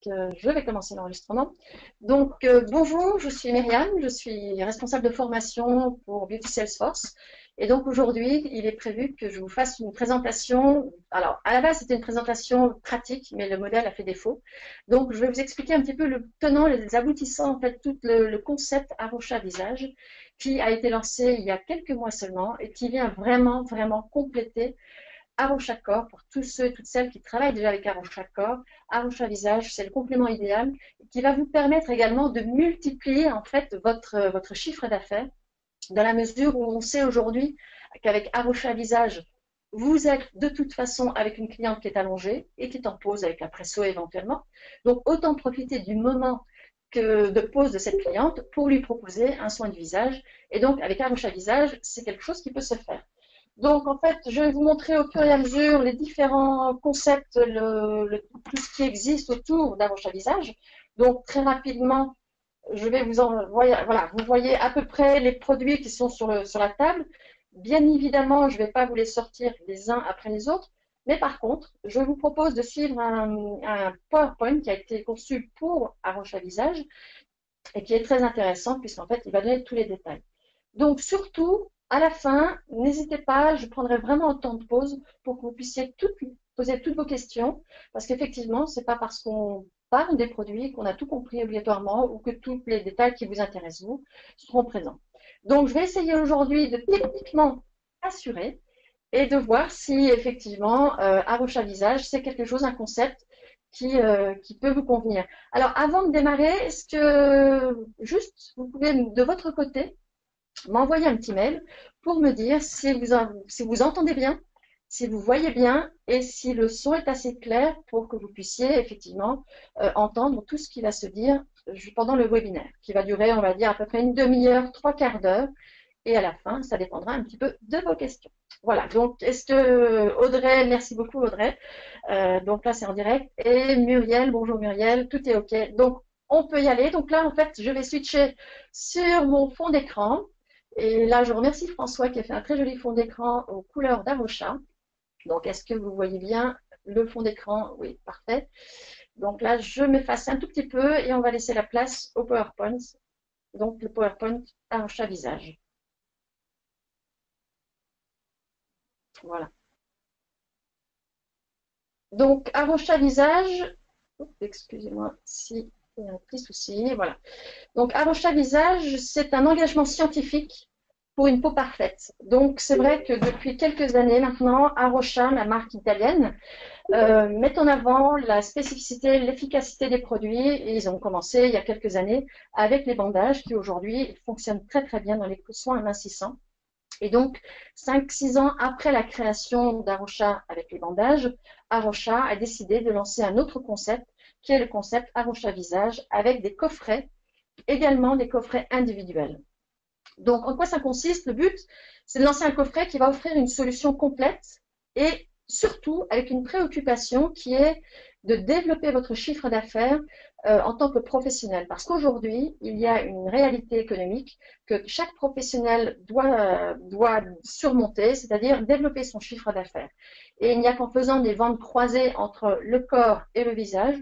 je vais commencer l'enregistrement. Bonjour, je suis Myriam, je suis responsable de formation pour Beauty Salesforce. Et donc, aujourd'hui, il est prévu que je vous fasse une présentation. Alors, à la base, c'était une présentation pratique, mais le modèle a fait défaut. Donc, je vais vous expliquer un petit peu le tenant et les aboutissants, en fait, tout le concept Arrocha Visage, qui a été lancé il y a quelques mois seulement et qui vient vraiment, vraiment compléter Arrocha Corps, pour tous ceux et toutes celles qui travaillent déjà avec Arrocha Corps. Arrocha Visage, c'est le complément idéal qui va vous permettre également de multiplier en fait votre chiffre d'affaires, dans la mesure où on sait aujourd'hui qu'avec Arrocha Visage, vous êtes de toute façon avec une cliente qui est allongée et qui est en pause avec la presso éventuellement. Donc autant profiter du moment de pause de cette cliente pour lui proposer un soin de visage. Et donc avec Arrocha Visage, c'est quelque chose qui peut se faire. Donc, en fait, je vais vous montrer au fur et à mesure les différents concepts, tout ce qui existe autour d'Arrocha Visage. Donc, très rapidement, je vais vous envoyer, voilà, vous voyez à peu près les produits qui sont sur la table. Bien évidemment, je ne vais pas vous les sortir les uns après les autres, mais par contre, je vous propose de suivre un PowerPoint qui a été conçu pour Arrocha Visage et qui est très intéressant puisqu'en fait, il va donner tous les détails. Donc, surtout, à la fin, n'hésitez pas, je prendrai vraiment un temps de pause pour que vous puissiez poser toutes vos questions, parce qu'effectivement, ce n'est pas parce qu'on parle des produits qu'on a tout compris obligatoirement ou que tous les détails qui vous intéressent, vous, seront présents. Donc, je vais essayer aujourd'hui de techniquement assurer et de voir si effectivement, Arrocha Visage, c'est quelque chose, un concept qui peut vous convenir. Alors, avant de démarrer, est-ce que juste, vous pouvez, de votre côté, m'envoyer un petit mail pour me dire si vous entendez bien, si vous voyez bien et si le son est assez clair pour que vous puissiez effectivement entendre tout ce qui va se dire pendant le webinaire, qui va durer, on va dire, à peu près une demi-heure, trois quarts d'heure. Et à la fin, ça dépendra un petit peu de vos questions. Voilà, donc est-ce que Audrey, merci beaucoup Audrey, donc là c'est en direct, et Muriel, bonjour Muriel, tout est OK. Donc on peut y aller. Donc là, en fait, je vais switcher sur mon fond d'écran. Et là, je remercie François qui a fait un très joli fond d'écran aux couleurs d'Arrocha. Donc, est-ce que vous voyez bien le fond d'écran? Oui, parfait. Donc là, je m'efface un tout petit peu et on va laisser la place au PowerPoint. Donc, le PowerPoint Arrocha Visage. Voilà. Donc, Arrocha Visage, excusez-moi si il y a un petit souci, voilà. Donc, Arrocha Visage, c'est un engagement scientifique pour une peau parfaite. Donc, c'est vrai que depuis quelques années maintenant, Arrocha, la marque italienne, met en avant la spécificité, l'efficacité des produits. Et ils ont commencé il y a quelques années avec les bandages qui aujourd'hui fonctionnent très très bien dans les soins amincissants. Et donc, 5-6 ans après la création d'Arrocha avec les bandages, Arrocha a décidé de lancer un autre concept qui est le concept Arrocha Visage avec des coffrets, également des coffrets individuels. Donc, en quoi ça consiste? Le but, c'est de lancer un coffret qui va offrir une solution complète et surtout avec une préoccupation qui est de développer votre chiffre d'affaires en tant que professionnel. Parce qu'aujourd'hui, il y a une réalité économique que chaque professionnel doit surmonter, c'est-à-dire développer son chiffre d'affaires. Et il n'y a qu'en faisant des ventes croisées entre le corps et le visage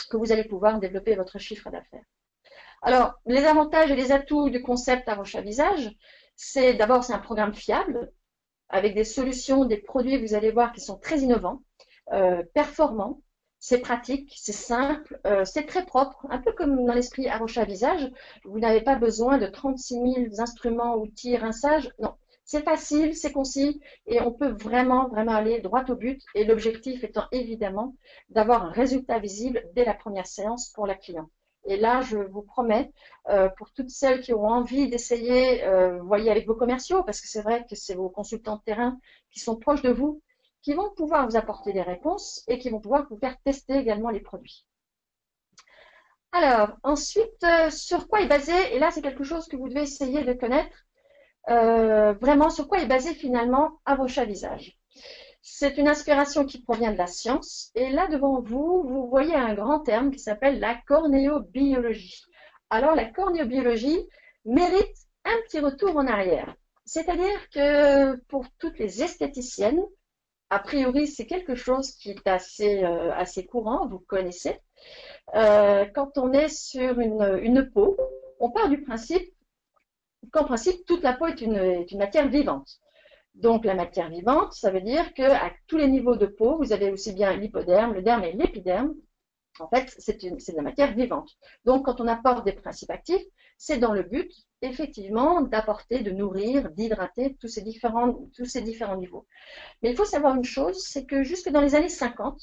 que vous allez pouvoir développer votre chiffre d'affaires. Alors, les avantages et les atouts du concept Arrocha Visage, c'est d'abord, c'est un programme fiable avec des solutions, des produits, vous allez voir, qui sont très innovants, performants, c'est pratique, c'est simple, c'est très propre, un peu comme dans l'esprit Arrocha Visage. Vous n'avez pas besoin de 36 000 instruments, outils, rinçage. Non, c'est facile, c'est concis et on peut vraiment, vraiment aller droit au but. Et l'objectif étant évidemment d'avoir un résultat visible dès la première séance pour la cliente. Et là, je vous promets, pour toutes celles qui ont envie d'essayer, voyez avec vos commerciaux, parce que c'est vrai que c'est vos consultants de terrain qui sont proches de vous, qui vont pouvoir vous apporter des réponses et qui vont pouvoir vous faire tester également les produits. Alors, ensuite, sur quoi est basé, et là c'est quelque chose que vous devez essayer de connaître, vraiment sur quoi est basé finalement Arrocha Visage. C'est une inspiration qui provient de la science. Et là, devant vous, vous voyez un grand terme qui s'appelle la cornéobiologie. Alors, la cornéobiologie mérite un petit retour en arrière. C'est-à-dire que pour toutes les esthéticiennes, a priori, c'est quelque chose qui est assez courant, vous connaissez. Quand on est sur une peau, on part du principe qu'en principe, toute la peau est une matière vivante. Donc la matière vivante, ça veut dire qu'à tous les niveaux de peau, vous avez aussi bien l'hypoderme, le derme et l'épiderme. En fait, c'est de la matière vivante. Donc quand on apporte des principes actifs, c'est dans le but, effectivement, d'apporter, de nourrir, d'hydrater tous ces différents niveaux. Mais il faut savoir une chose, c'est que jusque dans les années 50,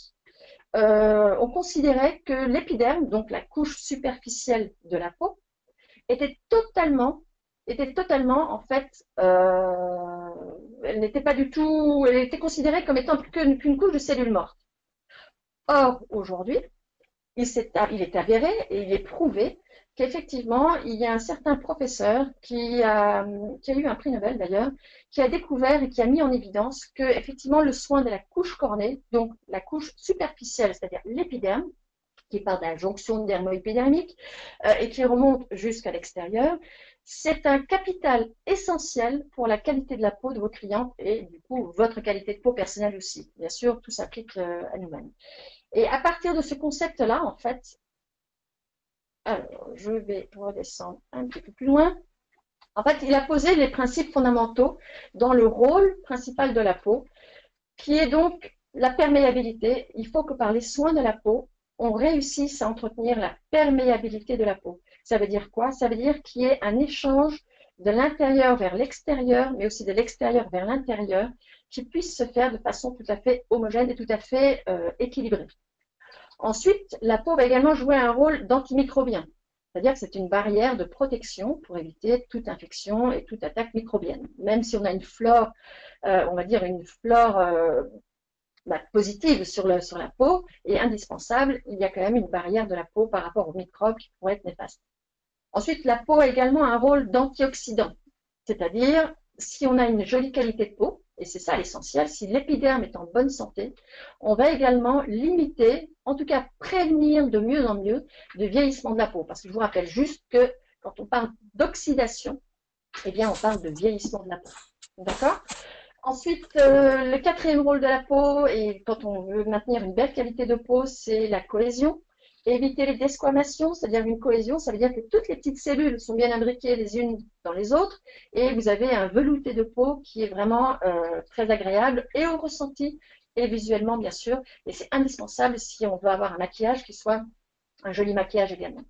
on considérait que l'épiderme, donc la couche superficielle de la peau, était totalement, en fait, elle n'était pas du tout, elle était considérée comme étant qu'une couche de cellules mortes. Or, aujourd'hui, il est avéré et il est prouvé qu'effectivement, il y a un certain professeur qui a eu un prix Nobel d'ailleurs, qui a découvert et qui a mis en évidence que effectivement le soin de la couche cornée, donc la couche superficielle, c'est-à-dire l'épiderme, qui part de la jonction dermo-épidermique et qui remonte jusqu'à l'extérieur, c'est un capital essentiel pour la qualité de la peau de vos clients et du coup votre qualité de peau personnelle aussi. Bien sûr, tout s'applique à nous-mêmes. Et à partir de ce concept-là, en fait, alors je vais redescendre un petit peu plus loin. En fait, il a posé les principes fondamentaux dans le rôle principal de la peau, qui est donc la perméabilité. Il faut que par les soins de la peau, on réussisse à entretenir la perméabilité de la peau. Ça veut dire quoi? Ça veut dire qu'il y ait un échange de l'intérieur vers l'extérieur, mais aussi de l'extérieur vers l'intérieur, qui puisse se faire de façon tout à fait homogène et tout à fait équilibrée. Ensuite, la peau va également jouer un rôle d'antimicrobien, c'est-à-dire que c'est une barrière de protection pour éviter toute infection et toute attaque microbienne. Même si on a une flore, on va dire une flore positive sur la peau et indispensable, il y a quand même une barrière de la peau par rapport aux microbes qui pourraient être néfastes. Ensuite, la peau a également un rôle d'antioxydant, c'est-à-dire si on a une jolie qualité de peau, et c'est ça l'essentiel, si l'épiderme est en bonne santé, on va également limiter, en tout cas prévenir de mieux en mieux le vieillissement de la peau. Parce que je vous rappelle juste que quand on parle d'oxydation, eh bien on parle de vieillissement de la peau. D'accord? Ensuite, le quatrième rôle de la peau, et quand on veut maintenir une belle qualité de peau, c'est la cohésion. Éviter les desquamations, c'est-à-dire une cohésion, ça veut dire que toutes les petites cellules sont bien imbriquées les unes dans les autres et vous avez un velouté de peau qui est vraiment très agréable et au ressenti et visuellement bien sûr. Et c'est indispensable si on veut avoir un maquillage qui soit un joli maquillage également.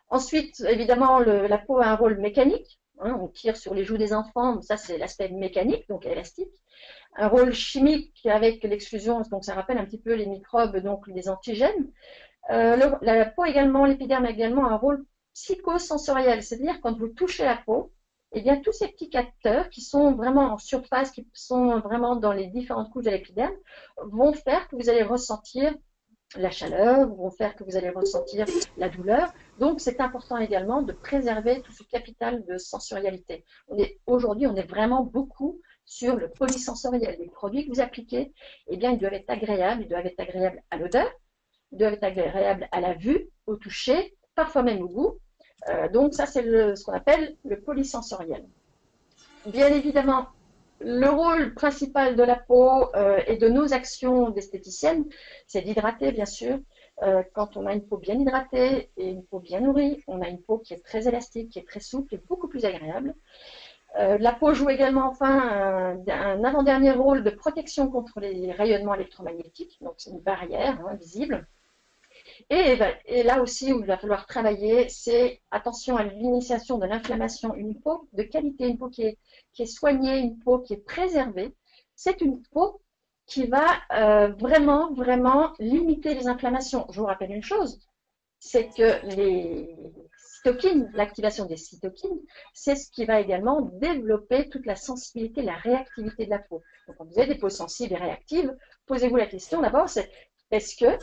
Ensuite, évidemment, la peau a un rôle mécanique. Hein, on tire sur les joues des enfants, ça c'est l'aspect mécanique, donc élastique. Un rôle chimique avec l'exclusion, donc ça rappelle un petit peu les microbes, donc les antigènes. La peau également, l'épiderme a également un rôle psychosensoriel, c'est-à-dire quand vous touchez la peau, eh bien tous ces petits capteurs qui sont vraiment en surface, qui sont vraiment dans les différentes couches de l'épiderme, vont faire que vous allez ressentir la chaleur, vont faire que vous allez ressentir la douleur. Donc c'est important également de préserver tout ce capital de sensorialité. Aujourd'hui, on est vraiment beaucoup sur le polysensoriel. Les produits que vous appliquez, eh bien, ils doivent être agréables à l'odeur, doivent être agréables à la vue, au toucher, parfois même au goût. Donc ça, c'est ce qu'on appelle le polysensoriel. Bien évidemment, le rôle principal de la peau et de nos actions d'esthéticienne, c'est d'hydrater, bien sûr. Quand on a une peau bien hydratée et une peau bien nourrie, on a une peau qui est très élastique, qui est très souple et beaucoup plus agréable. La peau joue également enfin un avant-dernier rôle de protection contre les rayonnements électromagnétiques, donc c'est une barrière visible. Et là aussi, où il va falloir travailler, c'est attention à l'initiation de l'inflammation. Une peau de qualité, une peau qui est soignée, une peau qui est préservée, c'est une peau qui va vraiment, vraiment limiter les inflammations. Je vous rappelle une chose, c'est que les cytokines, l'activation des cytokines, c'est ce qui va également développer toute la sensibilité, la réactivité de la peau. Donc, quand vous avez des peaux sensibles et réactives, posez-vous la question d'abord, c'est est-ce que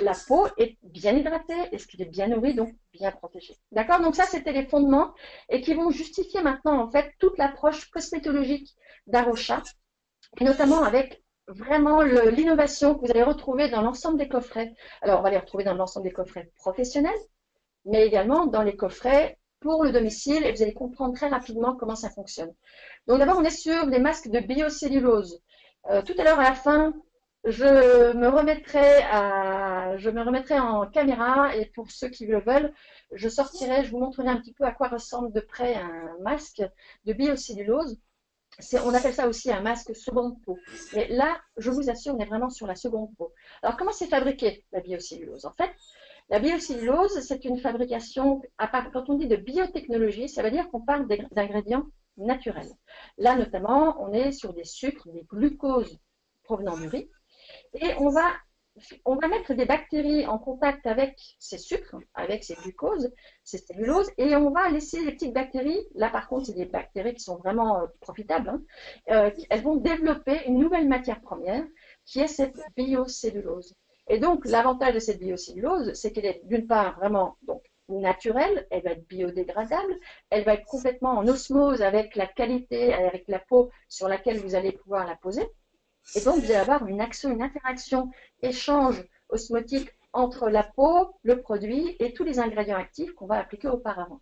la peau est bien hydratée, est-ce qu'elle est bien nourrie, donc bien protégée. D'accord? Donc ça, c'était les fondements et qui vont justifier maintenant, en fait, toute l'approche cosmétologique d'Arocha, et notamment avec vraiment l'innovation que vous allez retrouver dans l'ensemble des coffrets. Alors, on va les retrouver dans l'ensemble des coffrets professionnels, mais également dans les coffrets pour le domicile, et vous allez comprendre très rapidement comment ça fonctionne. Donc d'abord, on est sur les masques de biocellulose. Tout à l'heure, à la fin, je me remettrai je me remettrai en caméra et pour ceux qui le veulent, je vous montrerai un petit peu à quoi ressemble de près un masque de biocellulose. On appelle ça aussi un masque seconde peau. Mais là, je vous assure, on est vraiment sur la seconde peau. Alors, comment c'est fabriqué la biocellulose? En fait, la biocellulose, c'est une fabrication, quand on dit de biotechnologie, ça veut dire qu'on parle d'ingrédients naturels. Là, notamment, on est sur des sucres, des glucoses provenant du riz, et on va mettre des bactéries en contact avec ces sucres, avec ces glucoses, ces celluloses, et on va laisser les petites bactéries, là par contre c'est des bactéries qui sont vraiment profitables, hein, elles vont développer une nouvelle matière première qui est cette biocellulose. Et donc l'avantage de cette biocellulose, c'est qu'elle est d'une part vraiment donc, naturelle, elle va être biodégradable, elle va être complètement en osmose avec la qualité, avec la peau sur laquelle vous allez pouvoir la poser. Et donc, vous allez avoir une interaction, échange osmotique entre la peau, le produit et tous les ingrédients actifs qu'on va appliquer auparavant.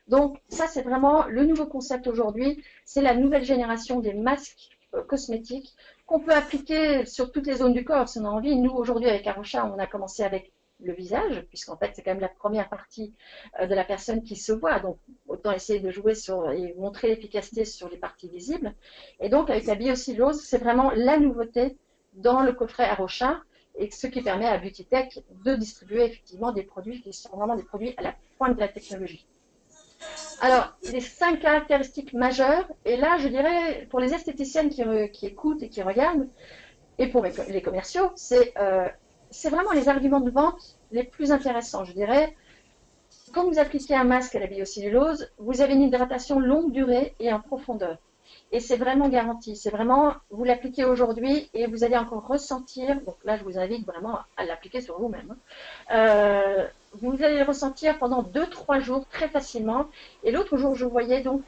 Donc, ça, c'est vraiment le nouveau concept aujourd'hui. C'est la nouvelle génération des masques cosmétiques qu'on peut appliquer sur toutes les zones du corps si on a envie. Nous, aujourd'hui, avec Arocha, on a commencé avec le visage, puisqu'en fait, c'est quand même la première partie de la personne qui se voit. Donc, autant essayer de jouer sur et montrer l'efficacité sur les parties visibles. Et donc, avec la biocellulose, c'est vraiment la nouveauté dans le coffret Arocha, et ce qui permet à Beauty Tech de distribuer effectivement des produits qui sont vraiment des produits à la pointe de la technologie. Alors, les 5 caractéristiques majeures, et là, je dirais, pour les esthéticiennes qui écoutent et qui regardent, et pour les commerciaux, c'est vraiment les arguments de vente les plus intéressants, je dirais. Quand vous appliquez un masque à la biocellulose, vous avez une hydratation longue durée et en profondeur. Et c'est vraiment garanti. C'est vraiment, vous l'appliquez aujourd'hui et vous allez encore ressentir, donc là je vous invite vraiment à l'appliquer sur vous-même. Vous allez le ressentir pendant 2-3 jours très facilement. Et l'autre jour, je voyais donc,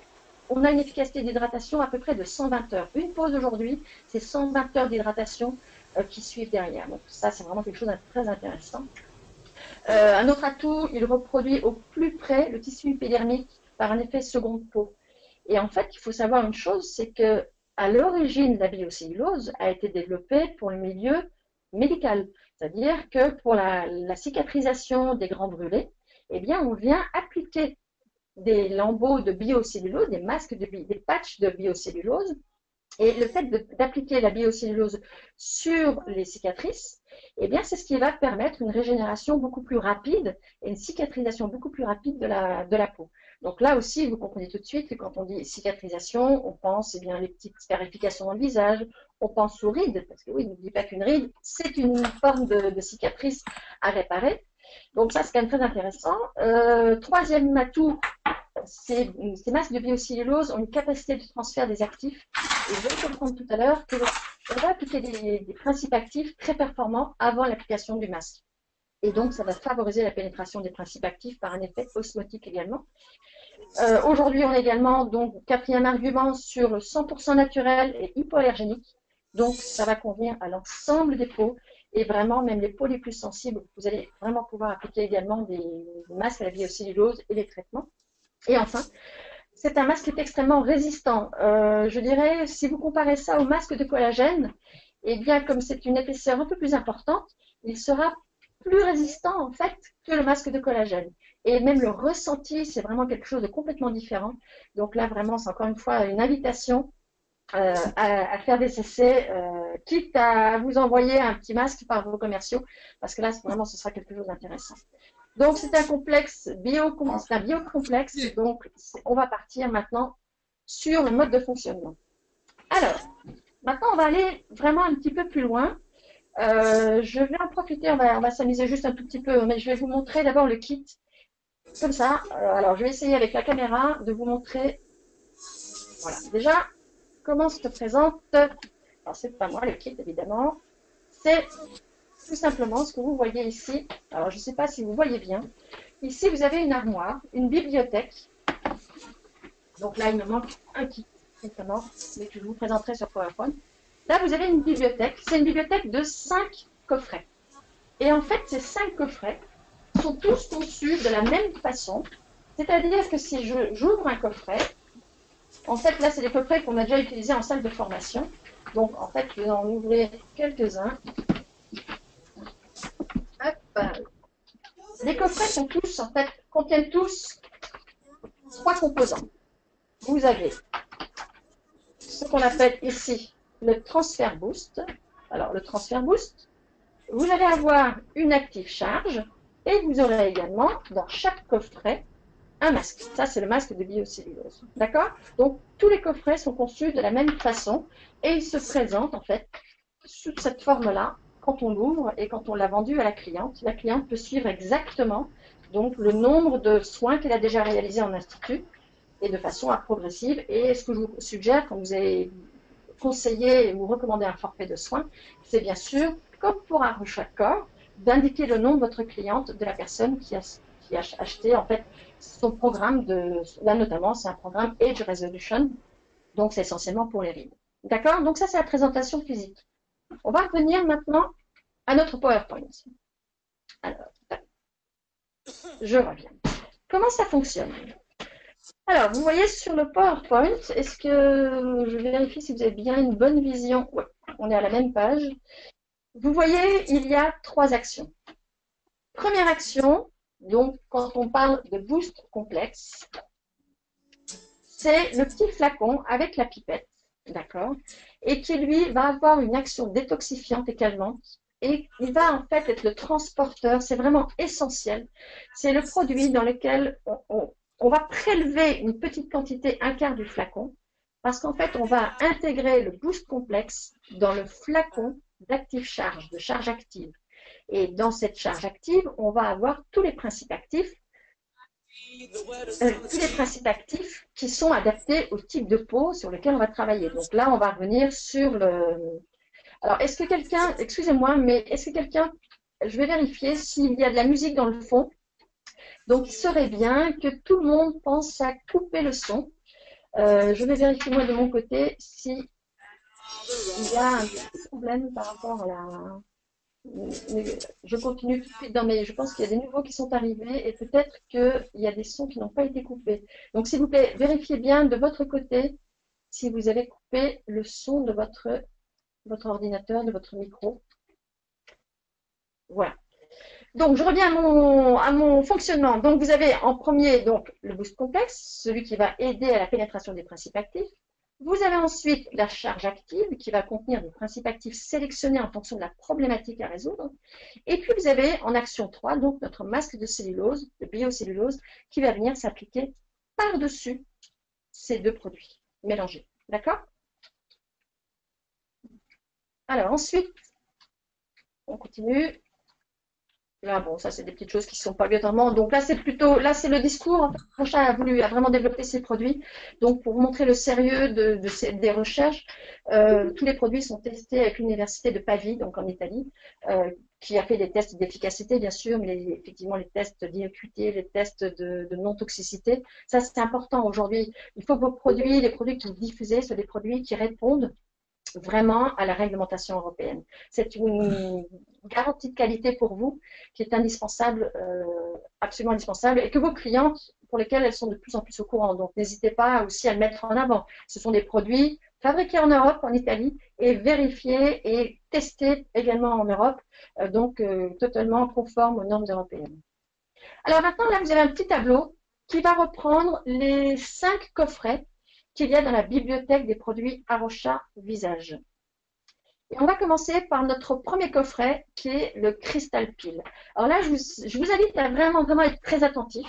on a une efficacité d'hydratation à peu près de 120 heures. Une pause aujourd'hui, c'est 120 heures d'hydratation qui suivent derrière. Donc ça, c'est vraiment quelque chose de très intéressant. Un autre atout, il reproduit au plus près le tissu épidermique par un effet seconde peau. Et en fait, il faut savoir une chose, c'est que à l'origine, la biocellulose a été développée pour le milieu médical. C'est-à-dire que pour la cicatrisation des grands brûlés, eh bien, on vient appliquer des lambeaux de biocellulose, des masques, des patchs de biocellulose. Et le fait d'appliquer la biocellulose sur les cicatrices, eh bien, c'est ce qui va permettre une régénération beaucoup plus rapide et une cicatrisation beaucoup plus rapide de la peau. Donc là aussi, vous comprenez tout de suite que quand on dit cicatrisation, on pense eh bien, les petites scarifications dans le visage, on pense aux rides, parce que oui, n'oubliez pas qu'une ride, c'est une forme de cicatrice à réparer. Donc ça, c'est quand même très intéressant. Troisième atout, ces masques de biocellulose ont une capacité de transfert des actifs. Et je vais comprendre tout à l'heure qu'on va appliquer des principes actifs très performants avant l'application du masque. Et donc, ça va favoriser la pénétration des principes actifs par un effet osmotique également. Aujourd'hui, on est également, donc, quatrième argument, sur le 100% naturel et hypoallergénique. Donc, ça va convenir à l'ensemble des peaux et vraiment, même les peaux les plus sensibles, vous allez vraiment pouvoir appliquer également des masques à la biocellulose et les traitements. Et enfin, c'est un masque qui est extrêmement résistant. Je dirais, si vous comparez ça au masque de collagène, eh bien, comme c'est une épaisseur un peu plus importante, il sera plus résistant en fait que le masque de collagène. Et même le ressenti, c'est vraiment quelque chose de complètement différent. Donc là, vraiment, c'est encore une fois une invitation à faire des essais, quitte à vous envoyer un petit masque par vos commerciaux, parce que là, vraiment, ce sera quelque chose d'intéressant. Donc, c'est un biocomplexe. Donc, on va partir maintenant sur le mode de fonctionnement. Alors, maintenant, on va aller vraiment un petit peu plus loin. Je vais en profiter, on va s'amuser juste un tout petit peu, mais je vais vous montrer d'abord le kit. Comme ça, alors je vais essayer avec la caméra de vous montrer. Voilà, déjà, comment se présente. Alors, c'est pas moi le kit, évidemment. C'est tout simplement ce que vous voyez ici. Alors, je ne sais pas si vous voyez bien. Ici, vous avez une armoire, une bibliothèque. Donc là, il me manque un kit, simplement, mais que je vous présenterai sur PowerPoint. Là, vous avez une bibliothèque. C'est une bibliothèque de 5 coffrets. Et en fait, ces 5 coffrets sont tous conçus de la même façon. C'est-à-dire que si j'ouvre un coffret, en fait, là, c'est des coffrets qu'on a déjà utilisés en salle de formation. Donc, en fait, je vais en ouvrir quelques-uns. Les coffrets sont tous, en fait, contiennent tous trois composants. Vous avez ce qu'on appelle ici le transfert boost. Alors, le transfert boost, vous allez avoir une active charge et vous aurez également dans chaque coffret un masque. Ça, c'est le masque de biocellulose. D'accord? Donc, tous les coffrets sont conçus de la même façon et ils se présentent en fait sous cette forme-là quand on l'ouvre et quand on l'a vendu à la cliente. La cliente peut suivre exactement donc le nombre de soins qu'elle a déjà réalisés en institut et de façon progressive. Et ce que je vous suggère quand vous avez conseillé et vous recommandez un forfait de soins, c'est bien sûr, comme pour un chaque corps, d'indiquer le nom de votre cliente, de la personne qui a acheté en fait son programme de, là notamment c'est un programme Age Resolution, donc c'est essentiellement pour les rides. D'accord? Donc ça c'est la présentation physique. On va revenir maintenant à notre PowerPoint. Alors, je reviens. Comment ça fonctionne? Alors, vous voyez sur le PowerPoint, est-ce que je vérifie si vous avez bien une bonne vision? Oui, on est à la même page. Vous voyez, il y a trois actions. Première action, donc quand on parle de boost complexe, c'est le petit flacon avec la pipette, d'accord, et qui lui va avoir une action détoxifiante et calmante, et il va en fait être le transporteur, c'est vraiment essentiel. C'est le produit dans lequel on va prélever une petite quantité, un quart du flacon, parce qu'en fait on va intégrer le boost complexe dans le flacon d'active charge, de charge active. Et dans cette charge active, on va avoir tous les principes actifs qui sont adaptés au type de peau sur lequel on va travailler. Donc là, on va revenir sur le... Alors, est-ce que quelqu'un, excusez-moi, mais est-ce que quelqu'un, je vais vérifier s'il y a de la musique dans le fond. Donc, il serait bien que tout le monde pense à couper le son. Je vais vérifier moi de mon côté s'il y a un petit problème par rapport à la... Je continue tout de suite je pense qu'il y a des nouveaux qui sont arrivés et peut-être qu'il y a des sons qui n'ont pas été coupés. Donc, s'il vous plaît, vérifiez bien de votre côté si vous avez coupé le son de votre ordinateur, de votre micro. Voilà. Donc, je reviens à mon fonctionnement. Donc, vous avez en premier donc, le boost complexe, celui qui va aider à la pénétration des principes actifs. Vous avez ensuite la charge active qui va contenir des principes actifs sélectionnés en fonction de la problématique à résoudre. Et puis vous avez en action 3, donc notre masque de cellulose, de biocellulose, qui va venir s'appliquer par-dessus ces deux produits mélangés. D'accord? Alors ensuite, on continue. Là, bon, ça, c'est des petites choses qui ne sont pas obligatoirement. Donc là, c'est plutôt, là, c'est le discours. En fait, Rocha a vraiment développé ses produits. Donc, pour montrer le sérieux des recherches, tous les produits sont testés avec l'université de Pavie, donc en Italie, qui a fait des tests d'efficacité, bien sûr, mais effectivement, les tests d'IQT, les tests de non-toxicité. Ça, c'est important aujourd'hui. Il faut que vos produits, les produits que vous diffusez, soient des produits qui répondent vraiment à la réglementation européenne. C'est une garantie de qualité pour vous qui est indispensable, absolument indispensable, et que vos clientes, pour lesquelles elles sont de plus en plus au courant. Donc, n'hésitez pas aussi à le mettre en avant. Ce sont des produits fabriqués en Europe, en Italie, et vérifiés et testés également en Europe, donc totalement conformes aux normes européennes. Alors maintenant, là, vous avez un petit tableau qui va reprendre les 5 coffrets qu'il y a dans la bibliothèque des produits Arocha Visage. Et on va commencer par notre premier coffret qui est le Crystal Peel. Alors là, je vous invite à vraiment être très attentif.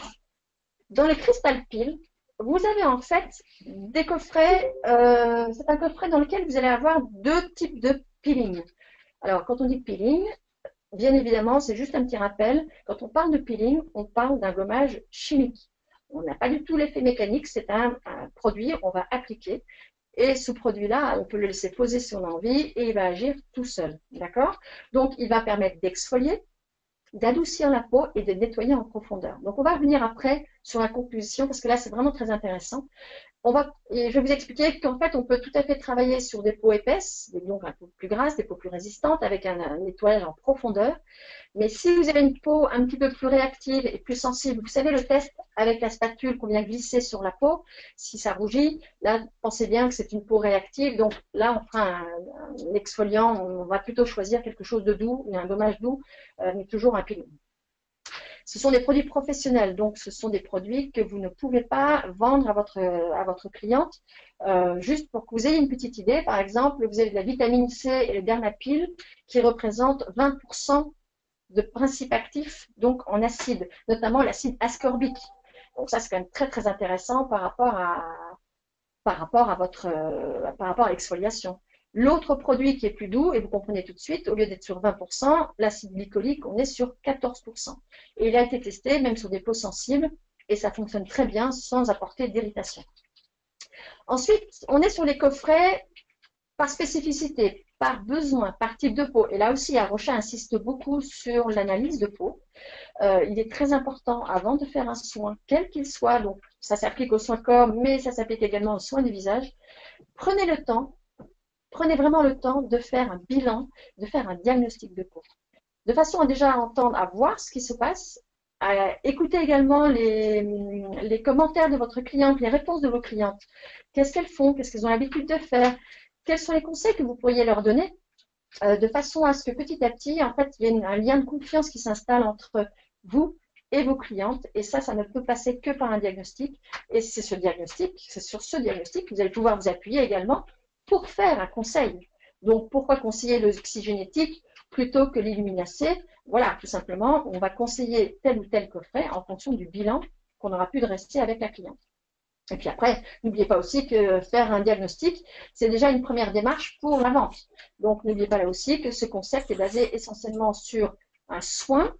Dans le Crystal Peel, vous avez en fait des coffrets, c'est un coffret dans lequel vous allez avoir deux types de peeling. Alors, quand on dit peeling, bien évidemment, c'est juste un petit rappel. Quand on parle de peeling, on parle d'un gommage chimique. On n'a pas du tout l'effet mécanique, c'est un produit qu'on va appliquer. Et ce produit-là, on peut le laisser poser si on a envie et il va agir tout seul. D'accord? Donc, il va permettre d'exfolier, d'adoucir la peau et de nettoyer en profondeur. Donc, on va revenir après sur la conclusion parce que là, c'est vraiment très intéressant. Et je vais vous expliquer qu'en fait, on peut tout à fait travailler sur des peaux épaisses, donc un peu plus grasses, des peaux plus résistantes, avec un nettoyage en profondeur. Mais si vous avez une peau un petit peu plus réactive et plus sensible, vous savez le test avec la spatule qu'on vient glisser sur la peau, si ça rougit, là, pensez bien que c'est une peau réactive. Donc là, on fera un exfoliant, on va plutôt choisir quelque chose de doux, un gommage doux, mais toujours un peeling. Ce sont des produits professionnels, donc ce sont des produits que vous ne pouvez pas vendre à votre cliente. Juste pour que vous ayez une petite idée, par exemple, vous avez de la vitamine C et le Dermapil qui représentent 20% de principes actifs donc en acide, notamment l'acide ascorbique. Donc ça, c'est quand même très très intéressant par rapport à l'exfoliation. L'autre produit qui est plus doux, et vous comprenez tout de suite, au lieu d'être sur 20%, l'acide glycolique, on est sur 14%. Et il a été testé même sur des peaux sensibles, et ça fonctionne très bien sans apporter d'irritation. Ensuite, on est sur les coffrets par spécificité, par besoin, par type de peau. Et là aussi, Arrocha insiste beaucoup sur l'analyse de peau. Il est très important, avant de faire un soin, quel qu'il soit, donc ça s'applique aux soins corps, mais ça s'applique également aux soins du visage, prenez le temps, prenez vraiment le temps de faire un bilan, de faire un diagnostic de peau. De façon à déjà entendre, à voir ce qui se passe, à écouter également les commentaires de votre cliente, les réponses de vos clientes. Qu'est-ce qu'elles font? Qu'est-ce qu'elles ont l'habitude de faire? Quels sont les conseils que vous pourriez leur donner? De façon à ce que petit à petit, en fait, il y ait un lien de confiance qui s'installe entre vous et vos clientes. Et ça ne peut passer que par un diagnostic. Et c'est sur ce diagnostic que vous allez pouvoir vous appuyer également pour faire un conseil. Donc, pourquoi conseiller l'oxygénétique plutôt que l'illuminacé? Voilà, tout simplement, on va conseiller tel ou tel coffret en fonction du bilan qu'on aura pu dresser avec la cliente. Et puis après, n'oubliez pas aussi que faire un diagnostic, c'est déjà une première démarche pour la vente. Donc, n'oubliez pas là aussi que ce concept est basé essentiellement sur un soin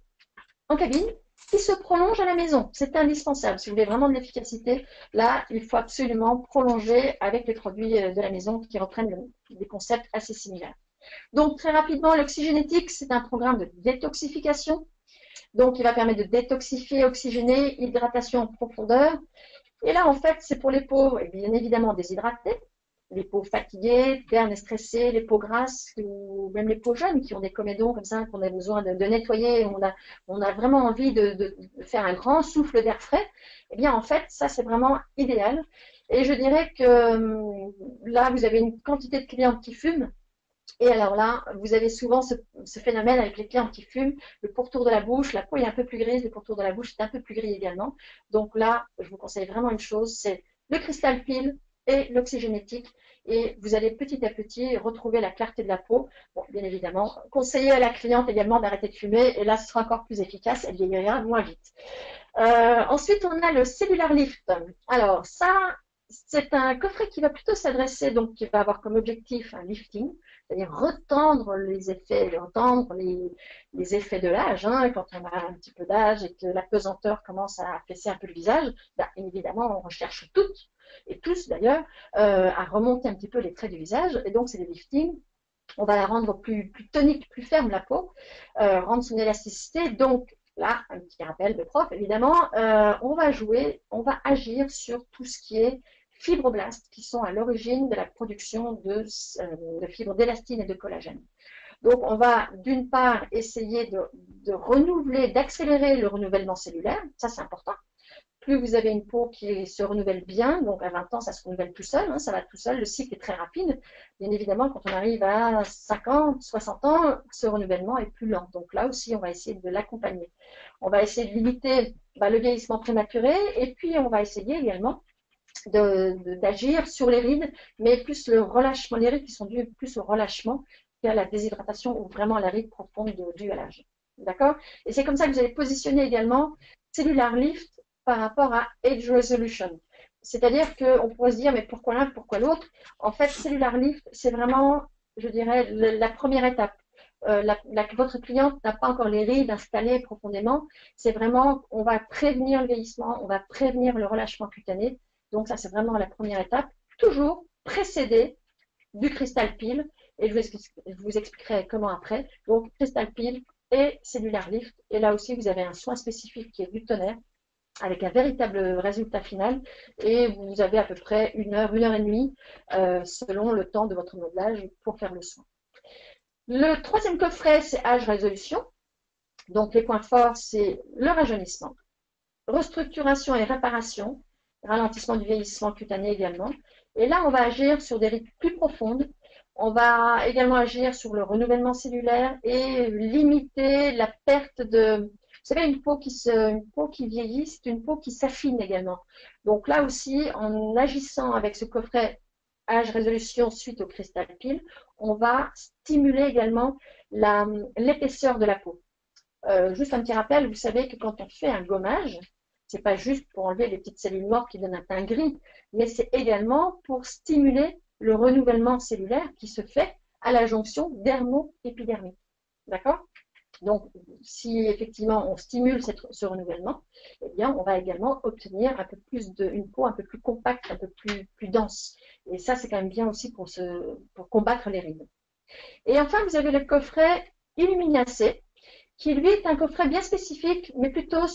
en cabine qui se prolonge à la maison. C'est indispensable. Si vous voulez vraiment de l'efficacité, là, il faut absolument prolonger avec les produits de la maison qui reprennent des concepts assez similaires. Donc, très rapidement, l'oxygénétique, c'est un programme de détoxification. Donc, il va permettre de détoxifier, oxygéner, hydratation en profondeur. Et là, en fait, c'est pour les peaux, bien évidemment, déshydratées, les peaux fatiguées, ternes et stressées, les peaux grasses, ou même les peaux jeunes qui ont des comédons comme ça, qu'on a besoin de nettoyer, on a vraiment envie de faire un grand souffle d'air frais. Eh bien, en fait, ça, c'est vraiment idéal. Et je dirais que là, vous avez une quantité de clients qui fument. Et alors là, vous avez souvent ce phénomène avec les clients qui fument, le pourtour de la bouche, la peau est un peu plus grise, le pourtour de la bouche est un peu plus gris également. Donc là, je vous conseille vraiment une chose, c'est le cristal pile et l'oxygénétique. Et vous allez petit à petit retrouver la clarté de la peau. Bon, bien évidemment, conseiller à la cliente également d'arrêter de fumer, et là, ce sera encore plus efficace, elle vieillira moins vite. Ensuite, on a le Cellular Lift. Alors ça, c'est un coffret qui va plutôt s'adresser, donc qui va avoir comme objectif un lifting, c'est-à-dire retendre les effets, les effets de l'âge. Hein, quand on a un petit peu d'âge et que la pesanteur commence à affaisser un peu le visage, ben, évidemment, on recherche toutes, et tous d'ailleurs, à remonter un petit peu les traits du visage. Et donc, c'est des liftings. On va la rendre plus tonique, plus ferme la peau, rendre son élasticité. Donc, là, un petit rappel de prof, évidemment, on va agir sur tout ce qui est fibroblastes qui sont à l'origine de la production de fibres d'élastine et de collagène. Donc, on va d'une part essayer de renouveler, d'accélérer le renouvellement cellulaire, ça c'est important. Plus vous avez une peau qui se renouvelle bien, donc à 20 ans, ça se renouvelle tout seul, hein, ça va tout seul, le cycle est très rapide. Bien évidemment, quand on arrive à 50, 60 ans, ce renouvellement est plus lent. Donc là aussi, on va essayer de l'accompagner. On va essayer de limiter le vieillissement prématuré et puis on va essayer également d'agir sur les rides, mais plus le relâchement, les rides qui sont dues plus au relâchement qu'à la déshydratation ou vraiment à la ride profonde due à l'âge. D'accord? Et c'est comme ça que vous allez positionner également Cellular Lift par rapport à Age Resolution. C'est-à-dire qu'on pourrait se dire, mais pourquoi l'un, pourquoi l'autre? En fait, Cellular Lift, c'est vraiment, je dirais, la première étape. Votre cliente n'a pas encore les rides installées profondément. C'est vraiment, on va prévenir le vieillissement, on va prévenir le relâchement cutané. Donc ça, c'est vraiment la première étape, toujours précédée du cristal pile. Et je vous expliquerai comment après. Donc, cristal pile et Cellular Lift. Et là aussi, vous avez un soin spécifique qui est du tonnerre, avec un véritable résultat final. Et vous avez à peu près une heure et demie, selon le temps de votre modelage pour faire le soin. Le troisième coffret, c'est Âge Résolution. Donc, les points forts, c'est le rajeunissement, restructuration et réparation, ralentissement du vieillissement cutané également. Et là, on va agir sur des rides plus profondes. On va également agir sur le renouvellement cellulaire et limiter la perte de savez, une peau qui vieillit, c'est une peau qui s'affine également. Donc là aussi, en agissant avec ce coffret âge résolution suite au cristal pile, on va stimuler également l'épaisseur de la peau. Juste un petit rappel, vous savez que quand on fait un gommage, c'est pas juste pour enlever les petites cellules mortes qui donnent un teint gris, mais c'est également pour stimuler le renouvellement cellulaire qui se fait à la jonction dermo-épidermique. D'accord? Donc, si effectivement on stimule ce renouvellement, eh bien, on va également obtenir un peu plus une peau un peu plus compacte, un peu plus dense. Et ça, c'est quand même bien aussi pour combattre les rides. Et enfin, vous avez le coffret Illuminacé, qui lui est un coffret bien spécifique, mais plutôt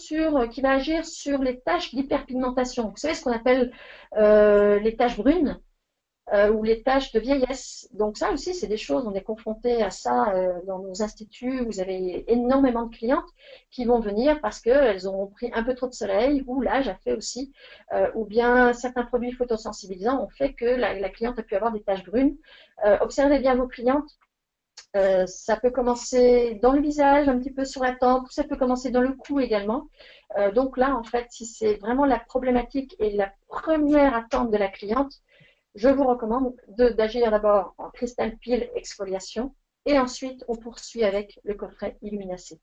qui va agir sur les taches d'hyperpigmentation. Vous savez ce qu'on appelle les taches brunes ou les taches de vieillesse. Donc ça aussi, c'est des choses, on est confronté à ça dans nos instituts. Vous avez énormément de clientes qui vont venir parce qu'elles ont pris un peu trop de soleil, ou l'âge a fait aussi, ou bien certains produits photosensibilisants ont fait que la cliente a pu avoir des taches brunes. Observez bien vos clientes. Ça peut commencer dans le visage, un petit peu sur la tempe, ça peut commencer dans le cou également. Donc là, en fait, si c'est vraiment la problématique et la première attente de la cliente, je vous recommande d'agir d'abord en cristal pile exfoliation et ensuite on poursuit avec le coffret Illuminacé.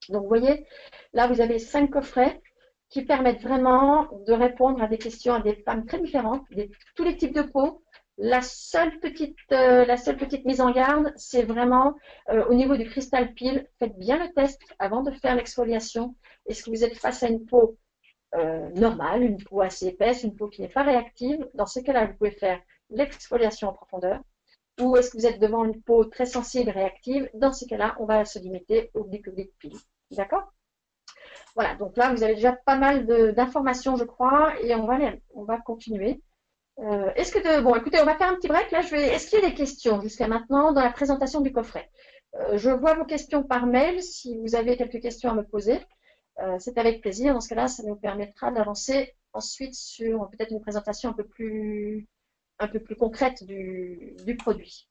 Donc vous voyez, là vous avez 5 coffrets qui permettent vraiment de répondre à des questions à des femmes très différentes, tous les types de peau. La seule petite mise en garde, c'est vraiment au niveau du cristal pile, faites bien le test avant de faire l'exfoliation. Est-ce que vous êtes face à une peau normale, une peau assez épaisse, une peau qui n'est pas réactive? Dans ce cas-là, vous pouvez faire l'exfoliation en profondeur. Ou est-ce que vous êtes devant une peau très sensible, réactive? Dans ce cas-là, on va se limiter au glycolique pile. D'accord? Voilà, donc là, vous avez déjà pas mal d'informations, je crois, et on va continuer. Bon, écoutez, on va faire un petit break. Là, est-ce qu'il y a des questions jusqu'à maintenant dans la présentation du coffret? Je vois vos questions par mail. Si vous avez quelques questions à me poser, c'est avec plaisir. Dans ce cas-là, ça nous permettra d'avancer ensuite sur peut-être une présentation un peu plus concrète du produit.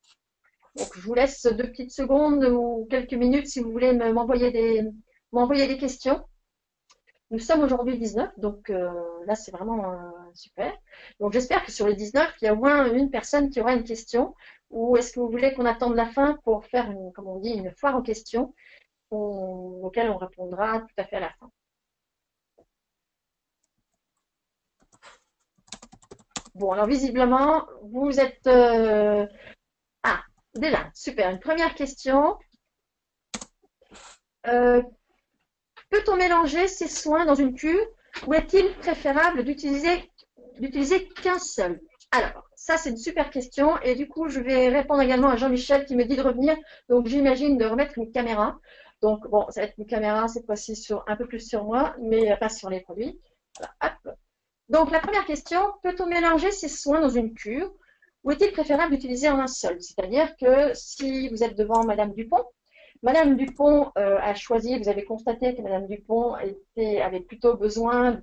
Donc, je vous laisse 2 petites secondes ou quelques minutes si vous voulez m'envoyer des questions. Nous sommes aujourd'hui 19, donc là, c'est vraiment super. Donc, j'espère que sur les 19, il y a au moins une personne qui aura une question. Ou est-ce que vous voulez qu'on attende la fin pour faire, comme on dit, une foire aux questions auxquelles on répondra tout à fait à la fin? Bon, alors visiblement, vous êtes... Ah, déjà, super. Une première question. Peut-on mélanger ces soins dans une cure ou est-il préférable d'utiliser qu'un seul? Alors, ça c'est une super question et du coup je vais répondre également à Jean-Michel qui me dit de revenir. Donc j'imagine de remettre une caméra. Donc bon, ça va être une caméra cette fois-ci un peu plus sur moi, mais pas sur les produits. Voilà, hop. Donc la première question, peut-on mélanger ces soins dans une cure ou est-il préférable d'utiliser en un seul? C'est-à-dire que si vous êtes devant Madame Dupont, Madame Dupont a choisi, vous avez constaté que Madame Dupont avait plutôt besoin,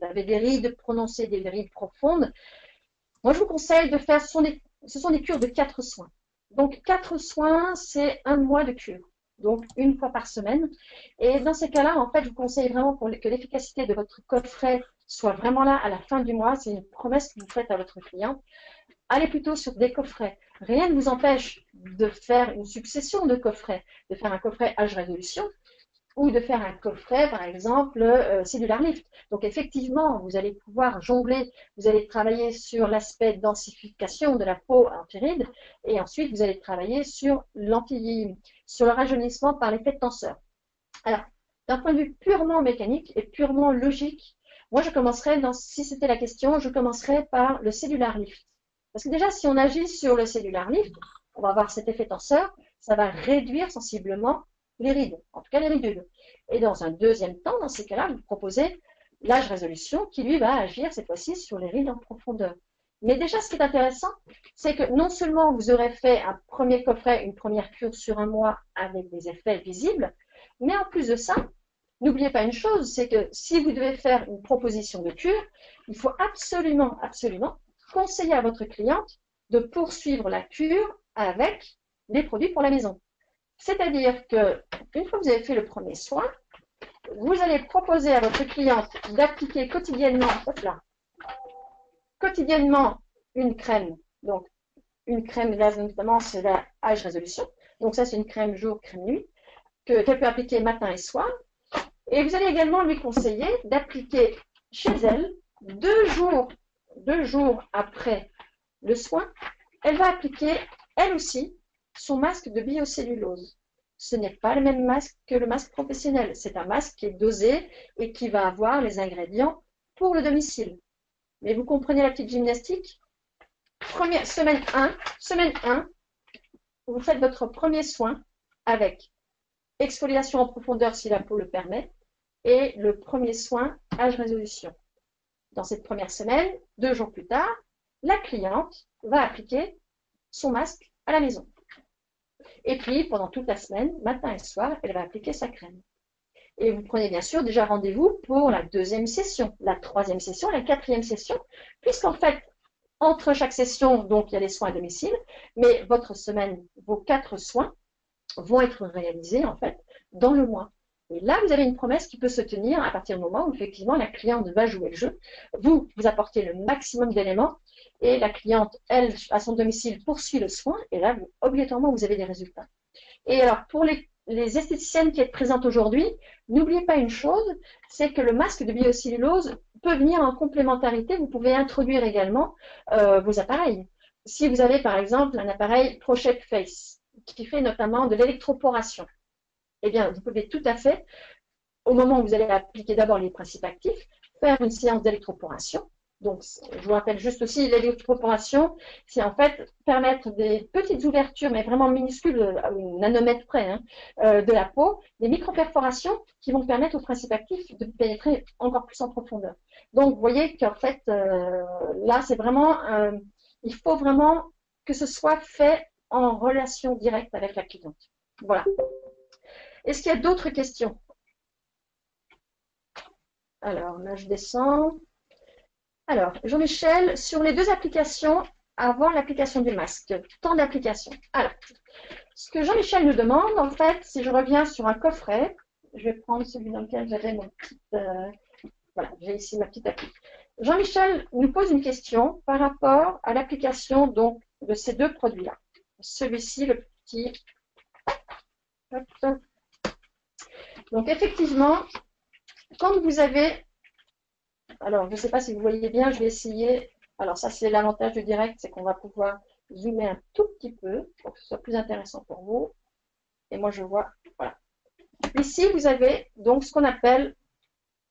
avait des rides prononcées, des rides profondes. Moi, je vous conseille de faire, ce sont des cures de 4 soins. Donc, 4 soins, c'est 1 mois de cure. Donc, 1 fois par semaine. Et dans ces cas-là, en fait, je vous conseille vraiment que l'efficacité de votre coffret soit vraiment là à la fin du mois. C'est une promesse que vous faites à votre client. Allez plutôt sur des coffrets. Rien ne vous empêche de faire une succession de coffrets, de faire un coffret âge résolution ou de faire un coffret, par exemple, Cellular Lift. Donc, effectivement, vous allez pouvoir jongler, vous allez travailler sur l'aspect densification de la peau anti-rides et ensuite, vous allez travailler sur le rajeunissement par l'effet de tenseur. Alors, d'un point de vue purement mécanique et purement logique, moi, si c'était la question, je commencerais par le Cellular Lift. Parce que déjà, si on agit sur le Cellular Lift, on va avoir cet effet tenseur, ça va réduire sensiblement les rides, en tout cas les ridules. Et dans un deuxième temps, dans ces cas-là, vous proposez l'âge résolution qui, lui, va agir cette fois-ci sur les rides en profondeur. Mais déjà, ce qui est intéressant, c'est que non seulement vous aurez fait un premier coffret, une première cure sur 1 mois avec des effets visibles, mais en plus de ça, n'oubliez pas une chose, c'est que si vous devez faire une proposition de cure, il faut absolument, absolument conseiller à votre cliente de poursuivre la cure avec des produits pour la maison. C'est-à-dire que une fois que vous avez fait le premier soin, vous allez proposer à votre cliente d'appliquer quotidiennement, hop là, quotidiennement une crème. Donc, une crème, là, notamment, c'est la Age Résolution. Donc, ça, c'est une crème jour, crème nuit, qu'elle peut appliquer matin et soir. Et vous allez également lui conseiller d'appliquer chez elle 2 jours après le soin. Elle va appliquer, elle aussi, son masque de biocellulose. Ce n'est pas le même masque que le masque professionnel. C'est un masque qui est dosé et qui va avoir les ingrédients pour le domicile. Mais vous comprenez la petite gymnastique? Semaine 1, vous faites votre premier soin avec exfoliation en profondeur si la peau le permet et le premier soin Age Résolution. Dans cette première semaine, 2 jours plus tard, la cliente va appliquer son masque à la maison. Et puis, pendant toute la semaine, matin et soir, elle va appliquer sa crème. Et vous prenez bien sûr déjà rendez-vous pour la 2e session, la 3e session, la 4e session, puisqu'en fait, entre chaque session, donc il y a les soins à domicile, mais votre semaine, vos 4 soins vont être réalisés en fait dans le mois. Et là, vous avez une promesse qui peut se tenir à partir du moment où effectivement la cliente va jouer le jeu. Vous apportez le maximum d'éléments et la cliente, elle, à son domicile, poursuit le soin et là, obligatoirement, vous avez des résultats. Et alors, pour les esthéticiennes qui êtes présentes aujourd'hui, n'oubliez pas une chose, c'est que le masque de biocellulose peut venir en complémentarité. Vous pouvez introduire également vos appareils. Si vous avez par exemple un appareil ProShape Face qui fait notamment de l'électroporation, eh bien, vous pouvez tout à fait, au moment où vous allez appliquer d'abord les principes actifs, faire une séance d'électroporation. Donc, je vous rappelle juste aussi, l'électroporation, c'est en fait permettre des petites ouvertures, mais vraiment minuscules, à une nanomètre près, de la peau, des micro-perforations qui vont permettre aux principes actifs de pénétrer encore plus en profondeur. Donc, vous voyez qu'en fait, là, c'est vraiment, il faut vraiment que ce soit fait en relation directe avec la cliente. Voilà. Est-ce qu'il y a d'autres questions? Alors, là, je descends. Alors, Jean-Michel, sur les 2 applications, avant l'application du masque, temps d'application. Alors, ce que Jean-Michel nous demande, en fait, si je reviens sur un coffret, je vais prendre celui dans lequel j'avais mon petit... voilà, j'ai ici ma petite appli. Jean-Michel nous pose une question par rapport à l'application donc de ces 2 produits-là. Celui-ci, le petit... Hop. Donc, effectivement, quand vous avez... Alors, je ne sais pas si vous voyez bien, je vais essayer. Alors, ça, c'est l'avantage du direct, c'est qu'on va pouvoir zoomer un tout petit peu pour que ce soit plus intéressant pour vous. Et moi, je vois, voilà. Ici, vous avez donc ce qu'on appelle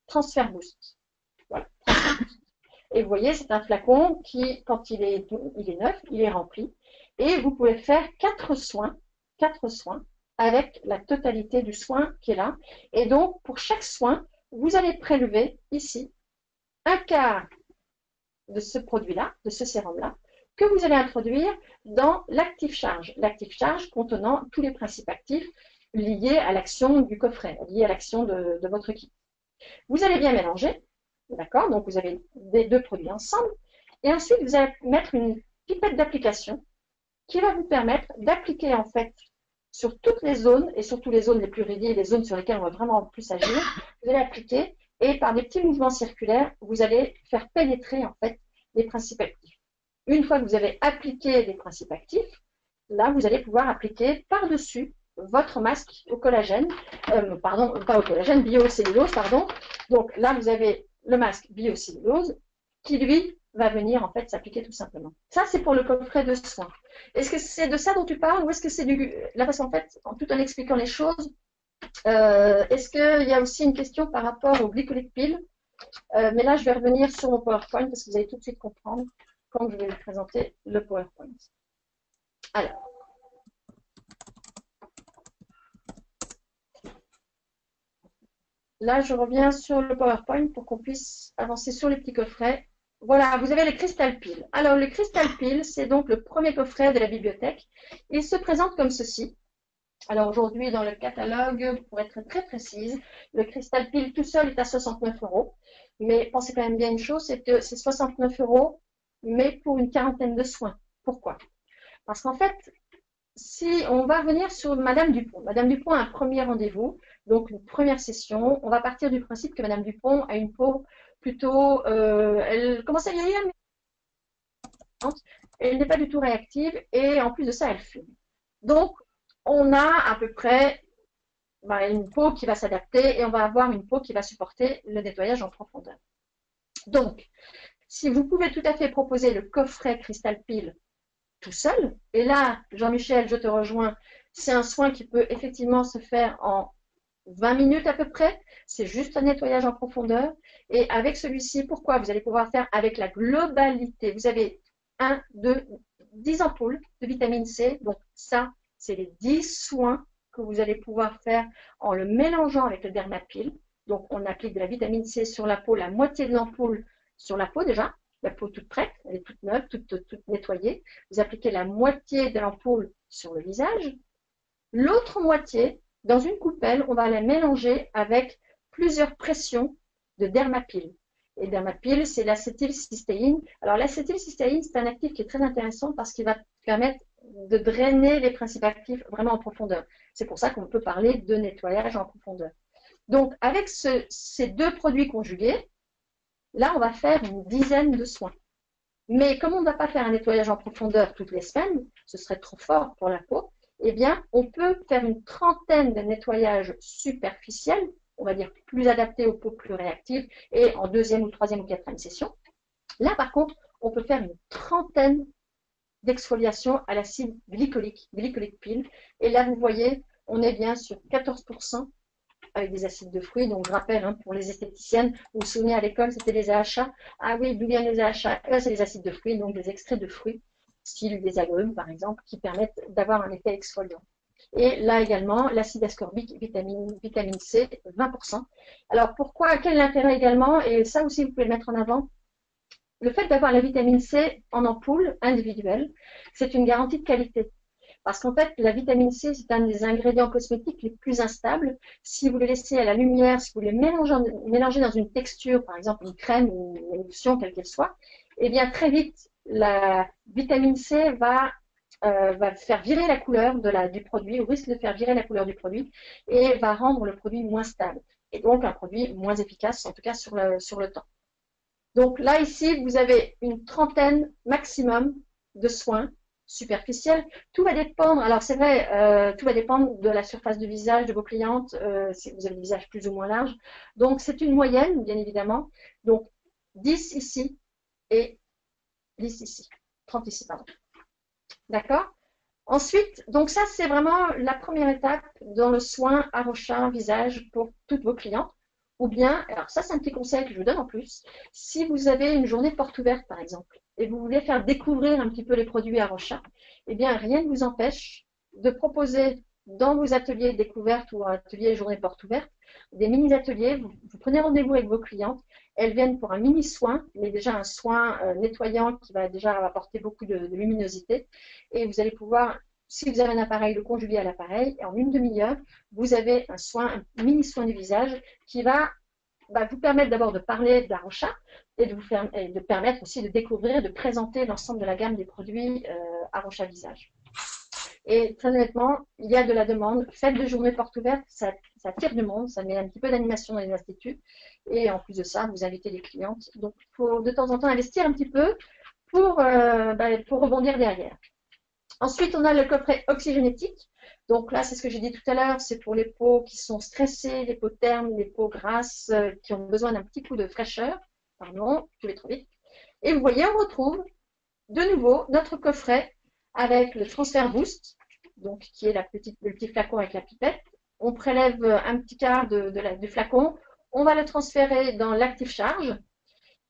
Transfer Boost. Voilà. Et vous voyez, c'est un flacon qui, quand il est neuf, il est rempli. Et vous pouvez faire 4 soins avec la totalité du soin qui est là. Et donc, pour chaque soin, vous allez prélever ici un quart de ce produit-là, de ce sérum-là, que vous allez introduire dans l'active charge. L'active charge contenant tous les principes actifs liés à l'action du coffret, liés à l'action de votre kit. Vous allez bien mélanger, d'accord? Donc vous avez les 2 produits ensemble. Et ensuite, vous allez mettre une pipette d'application qui va vous permettre d'appliquer en fait sur toutes les zones, et surtout les zones les plus ridies, les zones sur lesquelles on va vraiment plus agir, vous allez appliquer et par des petits mouvements circulaires, vous allez faire pénétrer en fait les principes actifs. Une fois que vous avez appliqué les principes actifs, là, vous allez pouvoir appliquer par-dessus votre masque au collagène, pardon, pas au collagène, biocellulose, pardon. Donc là, vous avez le masque biocellulose qui, lui, va venir en fait s'appliquer tout simplement. Ça, c'est pour le coffret de soins. Est-ce que c'est de ça dont tu parles ou est-ce que c'est du... Là, parce qu'en fait, tout en expliquant les choses, est-ce qu'il y a aussi une question par rapport au glycolique pile? Mais là, je vais revenir sur mon PowerPoint parce que vous allez tout de suite comprendre quand je vais vous présenter le PowerPoint. Alors, là, je reviens sur le PowerPoint pour qu'on puisse avancer sur les petits coffrets. Voilà, vous avez les Crystal Peel. Alors, le Crystal Peel, c'est donc le premier coffret de la bibliothèque. Il se présente comme ceci. Alors, aujourd'hui, dans le catalogue, pour être très précise, le Crystal Peel tout seul est à 69 €. Mais pensez quand même bien une chose, c'est que c'est 69 €, mais pour une quarantaine de soins. Pourquoi? Parce qu'en fait, si on va revenir sur Madame Dupont. Madame Dupont a un premier rendez-vous, donc une première session. On va partir du principe que Madame Dupont a une peau plutôt, elle commence à vieillir, mais elle n'est pas du tout réactive et en plus de ça, elle fume. Donc, on a à peu près une peau qui va s'adapter et on va avoir une peau qui va supporter le nettoyage en profondeur. Donc, si vous pouvez tout à fait proposer le coffret Crystal Peel tout seul, et là, Jean-Michel, je te rejoins, c'est un soin qui peut effectivement se faire en 20 minutes à peu près, c'est juste un nettoyage en profondeur, et avec celui-ci, pourquoi? Vous allez pouvoir faire avec la globalité, vous avez 1, 2, 10 ampoules de vitamine C, donc ça, c'est les 10 soins que vous allez pouvoir faire en le mélangeant avec le Dermapil. Donc, on applique de la vitamine C sur la peau, la moitié de l'ampoule sur la peau déjà, la peau toute prête, elle est toute neuve, toute nettoyée. Vous appliquez la moitié de l'ampoule sur le visage. L'autre moitié, dans une coupelle, on va la mélanger avec plusieurs pressions de Dermapil. Et Dermapil, c'est l'acétylcystéine. Alors l'acétylcystéine, c'est un actif qui est très intéressant parce qu'il va permettre de drainer les principes actifs vraiment en profondeur. C'est pour ça qu'on peut parler de nettoyage en profondeur. Donc avec ces deux produits conjugués, là on va faire une dizaine de soins. Mais comme on ne va pas faire un nettoyage en profondeur toutes les semaines, ce serait trop fort pour la peau, eh bien, on peut faire une trentaine de nettoyages superficiels, on va dire plus adaptés aux peaux plus réactives, et en deuxième ou troisième ou quatrième session. Là, par contre, on peut faire une trentaine d'exfoliations à l'acide glycolique, glycolic peel. Et là, vous voyez, on est bien sur 14% avec des acides de fruits. Donc, je rappelle, pour les esthéticiennes, vous vous souvenez à l'école, c'était les AHA. Ah oui, d'où viennent les AHA? C'est les acides de fruits, donc des extraits de fruits, style des agrumes, par exemple, qui permettent d'avoir un effet exfoliant. Et là également, l'acide ascorbique, vitamine C, 20%. Alors, pourquoi? Quel est l'intérêt également? Et ça aussi, vous pouvez le mettre en avant. Le fait d'avoir la vitamine C en ampoule individuelle, c'est une garantie de qualité. Parce qu'en fait, la vitamine C, c'est un des ingrédients cosmétiques les plus instables. Si vous le laissez à la lumière, si vous le mélangez dans une texture, par exemple une crème ou une émulsion, quelle qu'elle soit, eh bien très vite, la vitamine C va faire virer la couleur du produit, ou risque de faire virer la couleur du produit, et va rendre le produit moins stable. Et donc un produit moins efficace, en tout cas sur le temps. Donc là, ici, vous avez une trentaine maximum de soins superficiels. Tout va dépendre, alors c'est vrai, tout va dépendre de la surface du visage de vos clientes, si vous avez le visage plus ou moins large. Donc c'est une moyenne, bien évidemment. Donc 10 ici et 10 ici. 30 ici, pardon. D'accord? Ensuite, donc ça, c'est vraiment la première étape dans le soin Arocha visage pour toutes vos clientes. Ou bien, alors ça, c'est un petit conseil que je vous donne en plus, si vous avez une journée porte ouverte, par exemple, et vous voulez faire découvrir un petit peu les produits Arocha, eh bien, rien ne vous empêche de proposer dans vos ateliers découvertes ou ateliers journée porte ouverte, des mini-ateliers, vous prenez rendez-vous avec vos clientes, elles viennent pour un mini-soin, mais déjà un soin nettoyant qui va déjà apporter beaucoup de luminosité, et vous allez pouvoir, si vous avez un appareil, le conjuguer à l'appareil, et en une demi-heure, vous avez un mini-soin du visage qui va vous permettre d'abord de parler d'Arocha et de permettre aussi de découvrir et de présenter l'ensemble de la gamme des produits Arocha Visage. Et très honnêtement, il y a de la demande. Faites de journées portes ouvertes, ça tire du monde, ça met un petit peu d'animation dans les instituts. Et en plus de ça, vous invitez des clientes. Donc, il faut de temps en temps investir un petit peu pour rebondir derrière. Ensuite, on a le coffret oxygénétique. Donc là, c'est ce que j'ai dit tout à l'heure, c'est pour les peaux qui sont stressées, les peaux ternes, les peaux grasses, qui ont besoin d'un petit coup de fraîcheur. Pardon, je vais trop vite. Et vous voyez, on retrouve de nouveau notre coffret avec le transfert boost, donc qui est le petit flacon avec la pipette. On prélève un petit quart du flacon, on va le transférer dans l'active charge.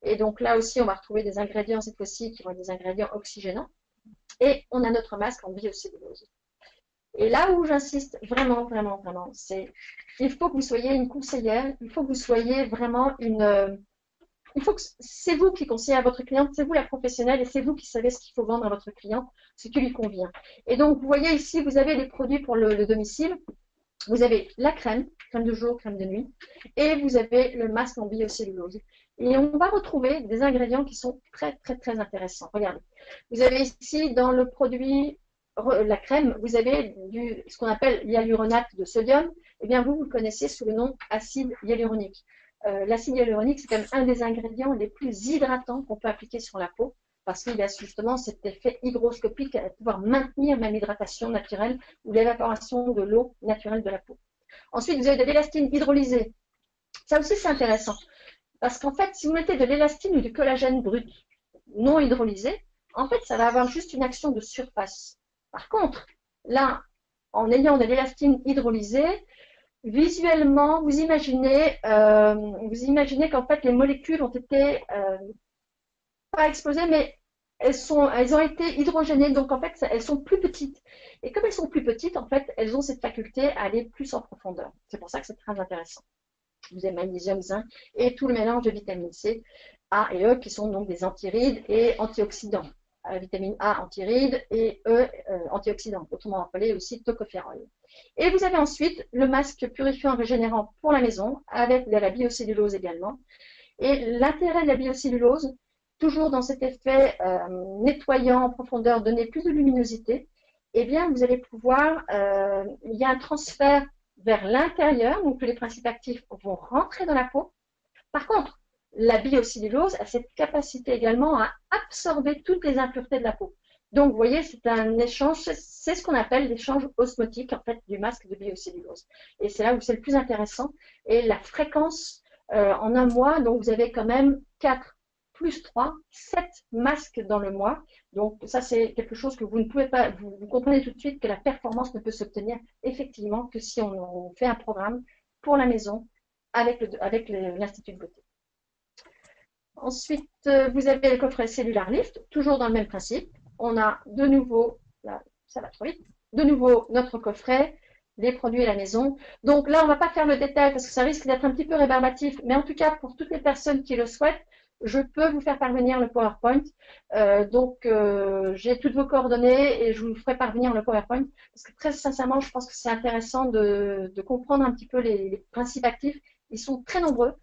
Et donc là aussi, on va retrouver des ingrédients cette fois-ci qui vont être des ingrédients oxygénants. Et on a notre masque en biocellulose. Et là où j'insiste vraiment, vraiment, vraiment, c'est il faut que vous soyez une conseillère, il faut que vous soyez vraiment il faut que c'est vous qui conseillez à votre cliente, c'est vous la professionnelle et c'est vous qui savez ce qu'il faut vendre à votre client, ce qui lui convient. Et donc, vous voyez ici, vous avez les produits pour le domicile. Vous avez la crème de jour, crème de nuit, et vous avez le masque en biocellulose. Et on va retrouver des ingrédients qui sont très, très, très intéressants. Regardez, vous avez ici dans le produit la crème, vous avez ce qu'on appelle hyaluronate de sodium. Eh bien, vous le connaissez sous le nom acide hyaluronique. L'acide hyaluronique, c'est quand même un des ingrédients les plus hydratants qu'on peut appliquer sur la peau parce qu'il a justement cet effet hygroscopique à pouvoir maintenir même l'hydratation naturelle ou l'évaporation de l'eau naturelle de la peau. Ensuite, vous avez de l'élastine hydrolysée. Ça aussi, c'est intéressant. Parce qu'en fait, si vous mettez de l'élastine ou du collagène brut non hydrolysé, en fait, ça va avoir juste une action de surface. Par contre, là, en ayant de l'élastine hydrolysée, visuellement, vous imaginez qu'en fait, les molécules ont été pas explosées, mais elles ont été hydrogénées, donc en fait, elles sont plus petites. Et comme elles sont plus petites, en fait, elles ont cette faculté à aller plus en profondeur. C'est pour ça que c'est très intéressant. Vous avez magnésium, zinc et tout le mélange de vitamine C, A et E qui sont donc des antirides et antioxydants. Vitamine A antirides et E antioxydants, autrement appelé aussi tocopherol. Et vous avez ensuite le masque purifiant régénérant pour la maison avec de la biocellulose également. Et l'intérêt de la biocellulose, toujours dans cet effet nettoyant en profondeur, donner plus de luminosité, eh bien vous allez pouvoir, il y a un transfert vers l'intérieur, donc tous les principes actifs vont rentrer dans la peau. Par contre, la biocellulose a cette capacité également à absorber toutes les impuretés de la peau. Donc, vous voyez, c'est un échange, c'est ce qu'on appelle l'échange osmotique, en fait, du masque de biocellulose. Et c'est là où c'est le plus intéressant. Et la fréquence, en un mois, donc vous avez quand même 4 plus 3, 7 masques dans le mois. Donc, ça, c'est quelque chose que vous ne pouvez pas, vous comprenez tout de suite que la performance ne peut s'obtenir effectivement que si on fait un programme pour la maison avec l'Institut de beauté. Ensuite, vous avez le coffret Cellular Lift, toujours dans le même principe. On a de nouveau, là, ça va trop vite, de nouveau notre coffret, les produits à la maison. Donc là, on ne va pas faire le détail parce que ça risque d'être un petit peu rébarbatif, mais en tout cas, pour toutes les personnes qui le souhaitent, je peux vous faire parvenir le PowerPoint. J'ai toutes vos coordonnées et je vous ferai parvenir le PowerPoint parce que très sincèrement, je pense que c'est intéressant de comprendre un petit peu les principes actifs. Ils sont très nombreux.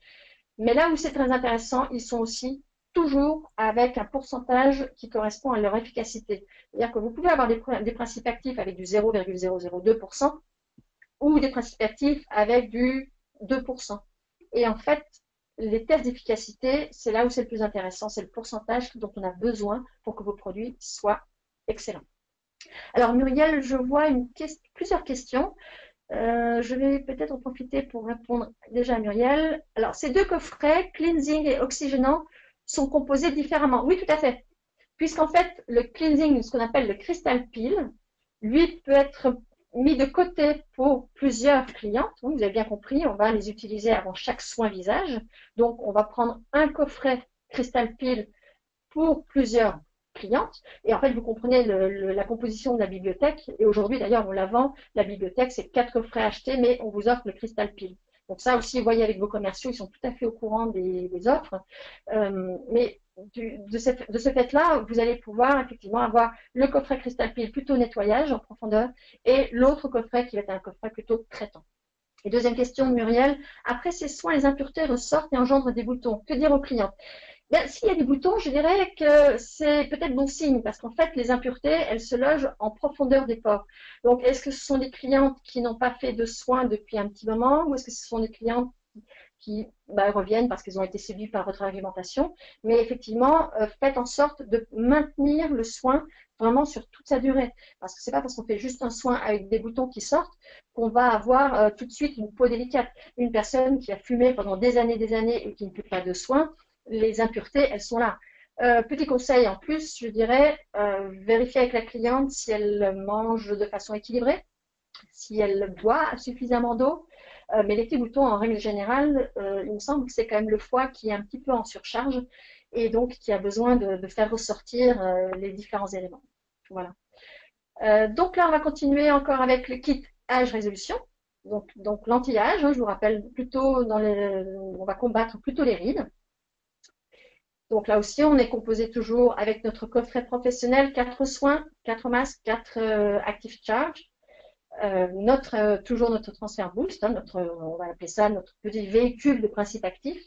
Mais là où c'est très intéressant, ils sont aussi toujours avec un pourcentage qui correspond à leur efficacité. C'est-à-dire que vous pouvez avoir des principes actifs avec du 0,002% ou des principes actifs avec du 2%. Et en fait, les tests d'efficacité, c'est là où c'est le plus intéressant, c'est le pourcentage dont on a besoin pour que vos produits soient excellents. Alors Muriel, je vois plusieurs questions. Je vais peut-être en profiter pour répondre déjà à Muriel. Alors, ces deux coffrets, cleansing et oxygénant, sont composés différemment. Oui, tout à fait. Puisqu'en fait, le cleansing, ce qu'on appelle le crystal peel, lui peut être mis de côté pour plusieurs clientes. Oui, vous avez bien compris, on va les utiliser avant chaque soin visage. Donc, on va prendre un coffret crystal peel pour plusieurs clientes. Et en fait, vous comprenez la composition de la bibliothèque. Et aujourd'hui, d'ailleurs, on la vend. La bibliothèque, c'est 4 coffrets achetés, mais on vous offre le Crystal Peel. Donc ça aussi, vous voyez avec vos commerciaux, ils sont tout à fait au courant des offres. Mais de ce fait-là, vous allez pouvoir effectivement avoir le coffret Crystal Peel plutôt nettoyage en profondeur et l'autre coffret qui va être un coffret plutôt traitant. Et deuxième question de Muriel, après ces soins, les impuretés ressortent et engendrent des boutons. Que dire aux clients? Bien, s'il y a des boutons, je dirais que c'est peut-être bon signe parce qu'en fait, les impuretés, elles se logent en profondeur des pores. Donc, est-ce que ce sont des clientes qui n'ont pas fait de soins depuis un petit moment ou est-ce que ce sont des clientes qui reviennent parce qu'ils ont été séduits par votre argumentation? Mais effectivement, faites en sorte de maintenir le soin vraiment sur toute sa durée. Parce que c'est pas parce qu'on fait juste un soin avec des boutons qui sortent qu'on va avoir tout de suite une peau délicate. Une personne qui a fumé pendant des années et qui ne fait pas de soins, les impuretés, elles sont là. Petit conseil en plus, je dirais, vérifier avec la cliente si elle mange de façon équilibrée, si elle boit suffisamment d'eau. Mais les petits boutons, en règle générale, il me semble que c'est quand même le foie qui est un petit peu en surcharge et donc qui a besoin de faire ressortir les différents éléments. Voilà. Donc là, on va continuer encore avec le kit âge résolution. Donc l'anti-âge, hein, je vous rappelle, plutôt on va combattre plutôt les rides. Donc là aussi, on est composé toujours avec notre coffret professionnel, 4 soins, 4 masques, 4 active charge, toujours notre transfert boost, hein, on va appeler ça notre petit véhicule de principe actif,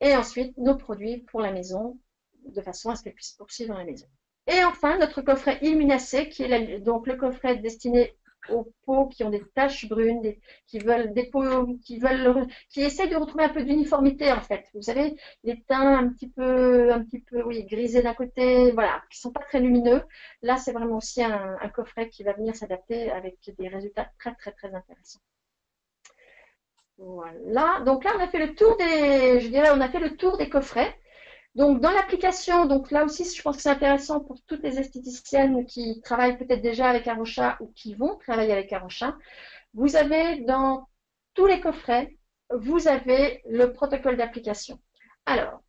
et ensuite nos produits pour la maison, de façon à ce qu'elles puissent poursuivre dans la maison. Et enfin, notre coffret Illuminacé, qui est donc le coffret destiné aux peaux qui ont des taches brunes, qui veulent des peaux, qui essayent de retrouver un peu d'uniformité en fait. Vous savez, les teints un petit peu, oui, grisés d'un côté, voilà, qui sont pas très lumineux. Là, c'est vraiment aussi un coffret qui va venir s'adapter avec des résultats très très très intéressants. Voilà. Donc là, on a fait le tour je dirais, on a fait le tour des coffrets. Donc, dans l'application, donc là aussi, je pense que c'est intéressant pour toutes les esthéticiennes qui travaillent peut-être déjà avec Arocha ou qui vont travailler avec Arocha. Vous avez dans tous les coffrets, vous avez le protocole d'application. Alors,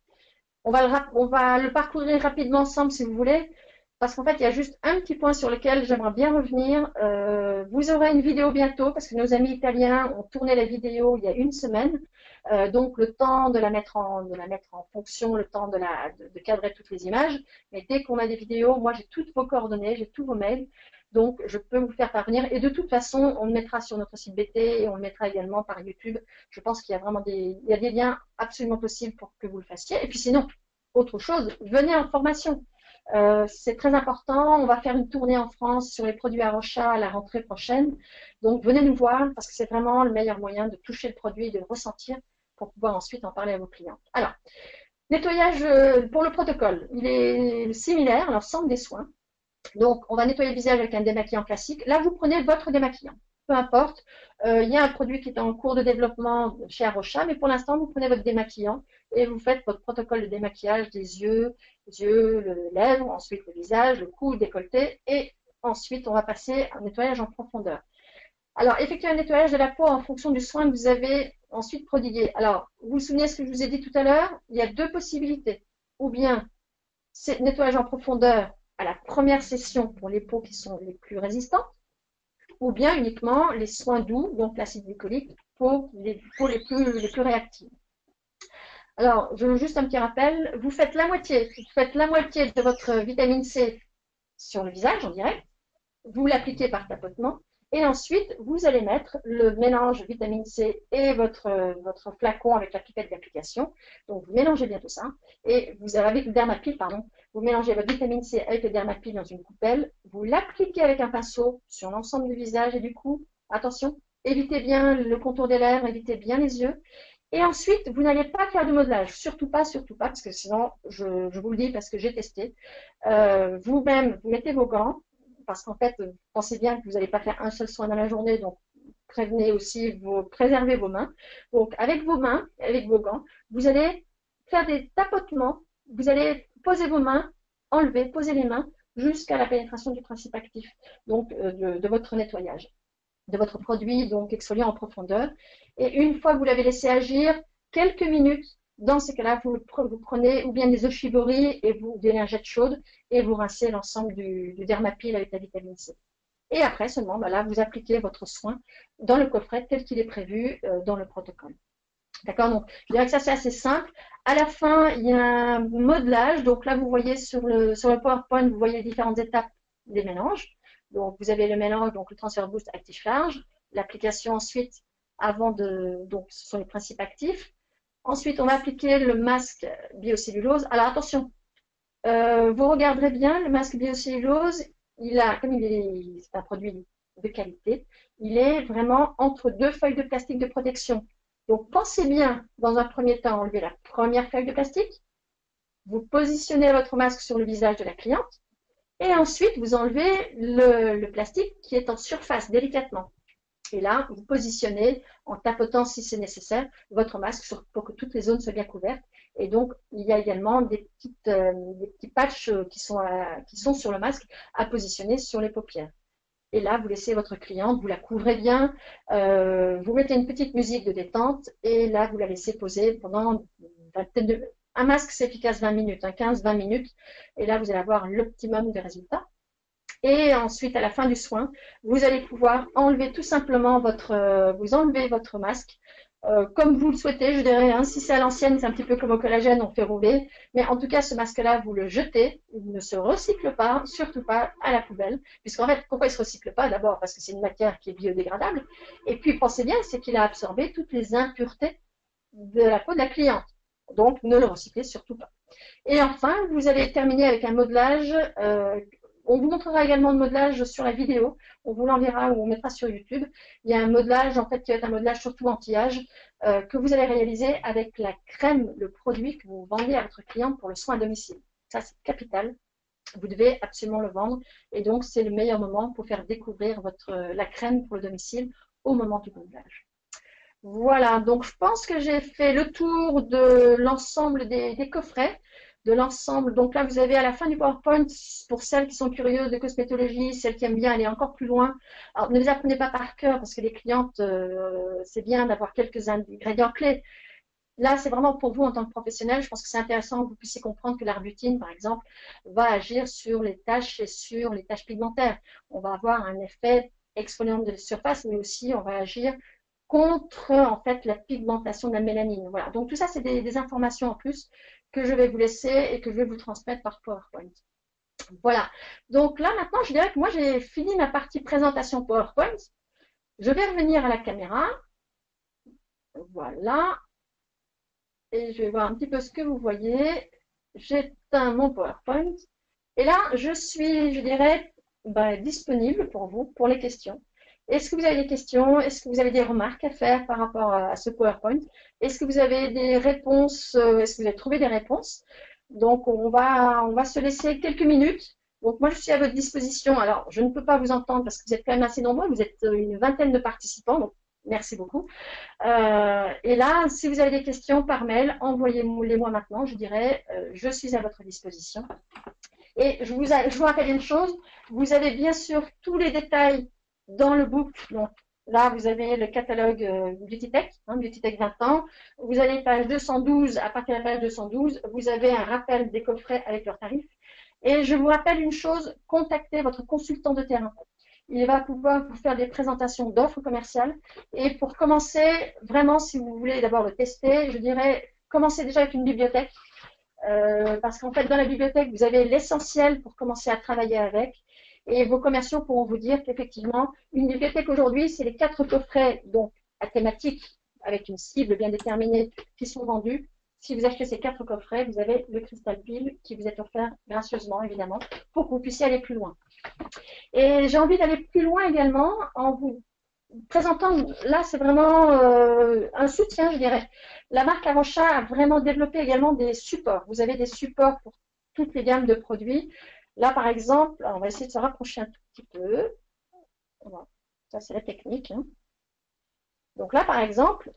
on va le parcourir rapidement ensemble si vous voulez, parce qu'en fait, il y a juste un petit point sur lequel j'aimerais bien revenir. Vous aurez une vidéo bientôt, parce que nos amis italiens ont tourné la vidéo il y a une semaine. Donc, le temps de la mettre en fonction, le temps de cadrer toutes les images. Mais dès qu'on a des vidéos, moi, j'ai toutes vos coordonnées, j'ai tous vos mails. Donc, je peux vous faire parvenir. Et de toute façon, on le mettra sur notre site BT et on le mettra également par YouTube. Je pense qu'il y a vraiment il y a des liens absolument possibles pour que vous le fassiez. Et puis sinon, autre chose, venez en formation. C'est très important. On va faire une tournée en France sur les produits Arocha à la rentrée prochaine. Donc, venez nous voir parce que c'est vraiment le meilleur moyen de toucher le produit et de le ressentir pour pouvoir ensuite en parler à vos clients. Alors, nettoyage pour le protocole, il est similaire, l'ensemble des soins. Donc, on va nettoyer le visage avec un démaquillant classique. Là, vous prenez votre démaquillant. Peu importe. Il y a un produit qui est en cours de développement chez Arocha, mais pour l'instant, vous prenez votre démaquillant et vous faites votre protocole de démaquillage des yeux, les lèvres, ensuite le visage, le cou, le décolleté, et ensuite, on va passer à un nettoyage en profondeur. Alors, effectuez un nettoyage de la peau en fonction du soin que vous avez ensuite prodigué. Alors, vous vous souvenez de ce que je vous ai dit tout à l'heure? Il y a deux possibilités. Ou bien, c'est nettoyage en profondeur à la première session pour les peaux qui sont les plus résistantes, ou bien uniquement les soins doux, donc l'acide glycolique, pour les peaux les plus réactives. Alors, je veux juste un petit rappel, vous faites la moitié de votre vitamine C sur le visage en direct, vous l'appliquez par tapotement, et ensuite, vous allez mettre le mélange vitamine C et votre flacon avec la pipette d'application. Donc, vous mélangez bien tout ça. Et vous avez avec le dermapile, pardon, vous mélangez votre vitamine C avec le dermapile dans une coupelle. Vous l'appliquez avec un pinceau sur l'ensemble du visage et du cou. Attention, évitez bien le contour des lèvres, évitez bien les yeux. Et ensuite, vous n'allez pas faire de modelage. Surtout pas, parce que sinon, je vous le dis parce que j'ai testé. Vous-même, vous mettez vos gants, parce qu'en fait, pensez bien que vous n'allez pas faire un seul soin dans la journée, donc préservez vos mains. Donc, avec vos mains, avec vos gants, vous allez faire des tapotements, vous allez poser vos mains, poser les mains jusqu'à la pénétration du principe actif, donc de votre nettoyage, de votre produit, donc exfoliant en profondeur. Et une fois que vous l'avez laissé agir, quelques minutes, dans ces cas-là, vous prenez ou bien des eaux chibories et des lingettes chaudes et vous rincez l'ensemble du dermapile avec la vitamine C. Et après seulement, là, vous appliquez votre soin dans le coffret tel qu'il est prévu dans le protocole. D'accord? Donc, je dirais que ça, c'est assez simple. À la fin, il y a un modelage. Donc là, vous voyez sur le PowerPoint, vous voyez les différentes étapes des mélanges. Donc, vous avez le mélange, donc le transfert boost actif charge, l'application ensuite, donc ce sont les principes actifs. Ensuite, on va appliquer le masque biocellulose. Alors attention, vous regarderez bien, le masque biocellulose, comme c'est un produit de qualité, il est vraiment entre deux feuilles de plastique de protection. Donc pensez bien, dans un premier temps, enlever la première feuille de plastique, vous positionnez votre masque sur le visage de la cliente, et ensuite vous enlevez le plastique qui est en surface, délicatement. Et là, vous positionnez, en tapotant si c'est nécessaire, votre masque pour que toutes les zones soient bien couvertes. Et donc, il y a également des petits patchs qui sont sur le masque à positionner sur les paupières. Et là, vous laissez votre cliente, vous la couvrez bien, vous mettez une petite musique de détente et là, vous la laissez poser pendant un masque, c'est efficace 20 minutes, 15-20 minutes. Et là, vous allez avoir l'optimum de résultats. Et ensuite, à la fin du soin, vous allez pouvoir enlever tout simplement vous enlevez votre masque, comme vous le souhaitez, je dirais, hein, si c'est à l'ancienne, c'est un petit peu comme au collagène, on fait rouler. Mais en tout cas, ce masque-là, vous le jetez, il ne se recycle pas, surtout pas à la poubelle. Puisqu'en fait, pourquoi il ne se recycle pas? D'abord, parce que c'est une matière qui est biodégradable. Et puis, pensez bien, c'est qu'il a absorbé toutes les impuretés de la peau de la cliente. Donc, ne le recyclez surtout pas. Et enfin, vous allez terminer avec un modelage. On vous montrera également le modelage sur la vidéo. On vous l'enverra ou on mettra sur YouTube. Il y a un modelage, en fait, qui va être un modelage surtout anti-âge que vous allez réaliser avec la crème, le produit que vous vendez à votre client pour le soin à domicile. Ça, c'est capital. Vous devez absolument le vendre. Et donc, c'est le meilleur moment pour faire découvrir la crème pour le domicile au moment du modelage. Voilà, donc je pense que j'ai fait le tour de l'ensemble des coffrets, de l'ensemble. Donc là, vous avez à la fin du PowerPoint, pour celles qui sont curieuses de cosmétologie, celles qui aiment bien aller encore plus loin. Alors, ne les apprenez pas par cœur parce que les clientes, c'est bien d'avoir quelques ingrédients clés. Là, c'est vraiment pour vous en tant que professionnel. Je pense que c'est intéressant que vous puissiez comprendre que l'arbutine, par exemple, va agir sur les taches et sur les taches pigmentaires. On va avoir un effet exfoliant de surface, mais aussi on va agir contre en fait la pigmentation de la mélanine. Voilà. Donc tout ça, c'est des informations en plus que je vais vous laisser et que je vais vous transmettre par PowerPoint. Voilà. Donc là, maintenant, je dirais que moi, j'ai fini ma partie présentation PowerPoint. Je vais revenir à la caméra. Voilà. Et je vais voir un petit peu ce que vous voyez. J'éteins mon PowerPoint. Et là, je suis, je dirais, disponible pour vous, pour les questions. Est-ce que vous avez des questions? Est-ce que vous avez des remarques à faire par rapport à ce PowerPoint? Est-ce que vous avez des réponses? Est-ce que vous avez trouvé des réponses? Donc, on va se laisser quelques minutes. Donc, moi, je suis à votre disposition. Alors, je ne peux pas vous entendre parce que vous êtes quand même assez nombreux. Vous êtes une vingtaine de participants. Donc, merci beaucoup. Et là, si vous avez des questions par mail, envoyez-les-moi maintenant. Je dirais, je suis à votre disposition. Et je vous rappelle une chose, vous avez bien sûr tous les détails dans le book. Donc là, vous avez le catalogue Beauty Tech, Beauty Tech 20 ans. Vous avez page 212, à partir de la page 212, vous avez un rappel des coffrets avec leurs tarifs. Et je vous rappelle une chose, contactez votre consultant de terrain. Il va pouvoir vous faire des présentations d'offres commerciales. Et pour commencer, vraiment, si vous voulez d'abord le tester, je dirais, commencez déjà avec une bibliothèque. Parce qu'en fait, dans la bibliothèque, vous avez l'essentiel pour commencer à travailler avec. Et vos commerciaux pourront vous dire qu'effectivement, une bibliothèque aujourd'hui, c'est les 4 coffrets donc à thématique avec une cible bien déterminée qui sont vendus. Si vous achetez ces 4 coffrets, vous avez le Crystal Peel qui vous est offert gracieusement, évidemment, pour que vous puissiez aller plus loin. Et j'ai envie d'aller plus loin également en vous présentant, là c'est vraiment un soutien, je dirais. La marque Arancha a vraiment développé également des supports. Vous avez des supports pour toutes les gammes de produits. Là par exemple, on va essayer de se rapprocher un tout petit peu. Voilà. Ça c'est la technique. Donc là par exemple,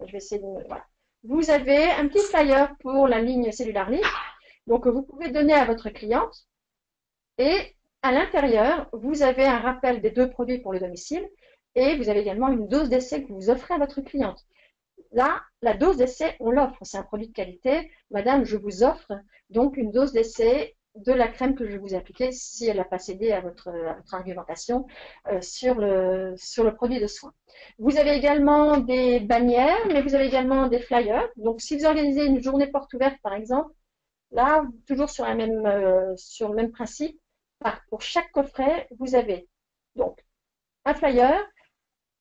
je vais essayer de... Voilà. Vous avez un petit flyer pour la ligne Cellular Leaf. Donc vous pouvez donner à votre cliente. Et à l'intérieur, vous avez un rappel des 2 produits pour le domicile. Et vous avez également une dose d'essai que vous offrez à votre cliente. Là, la dose d'essai, on l'offre. C'est un produit de qualité. Madame, je vous offre donc une dose d'essai de la crème que je vais vous appliquer si elle n'a pas cédé à votre argumentation sur le produit de soin. Vous avez également des bannières, mais vous avez également des flyers. Donc, si vous organisez une journée porte ouverte, par exemple, là, toujours sur le même principe, pour chaque coffret, vous avez donc un flyer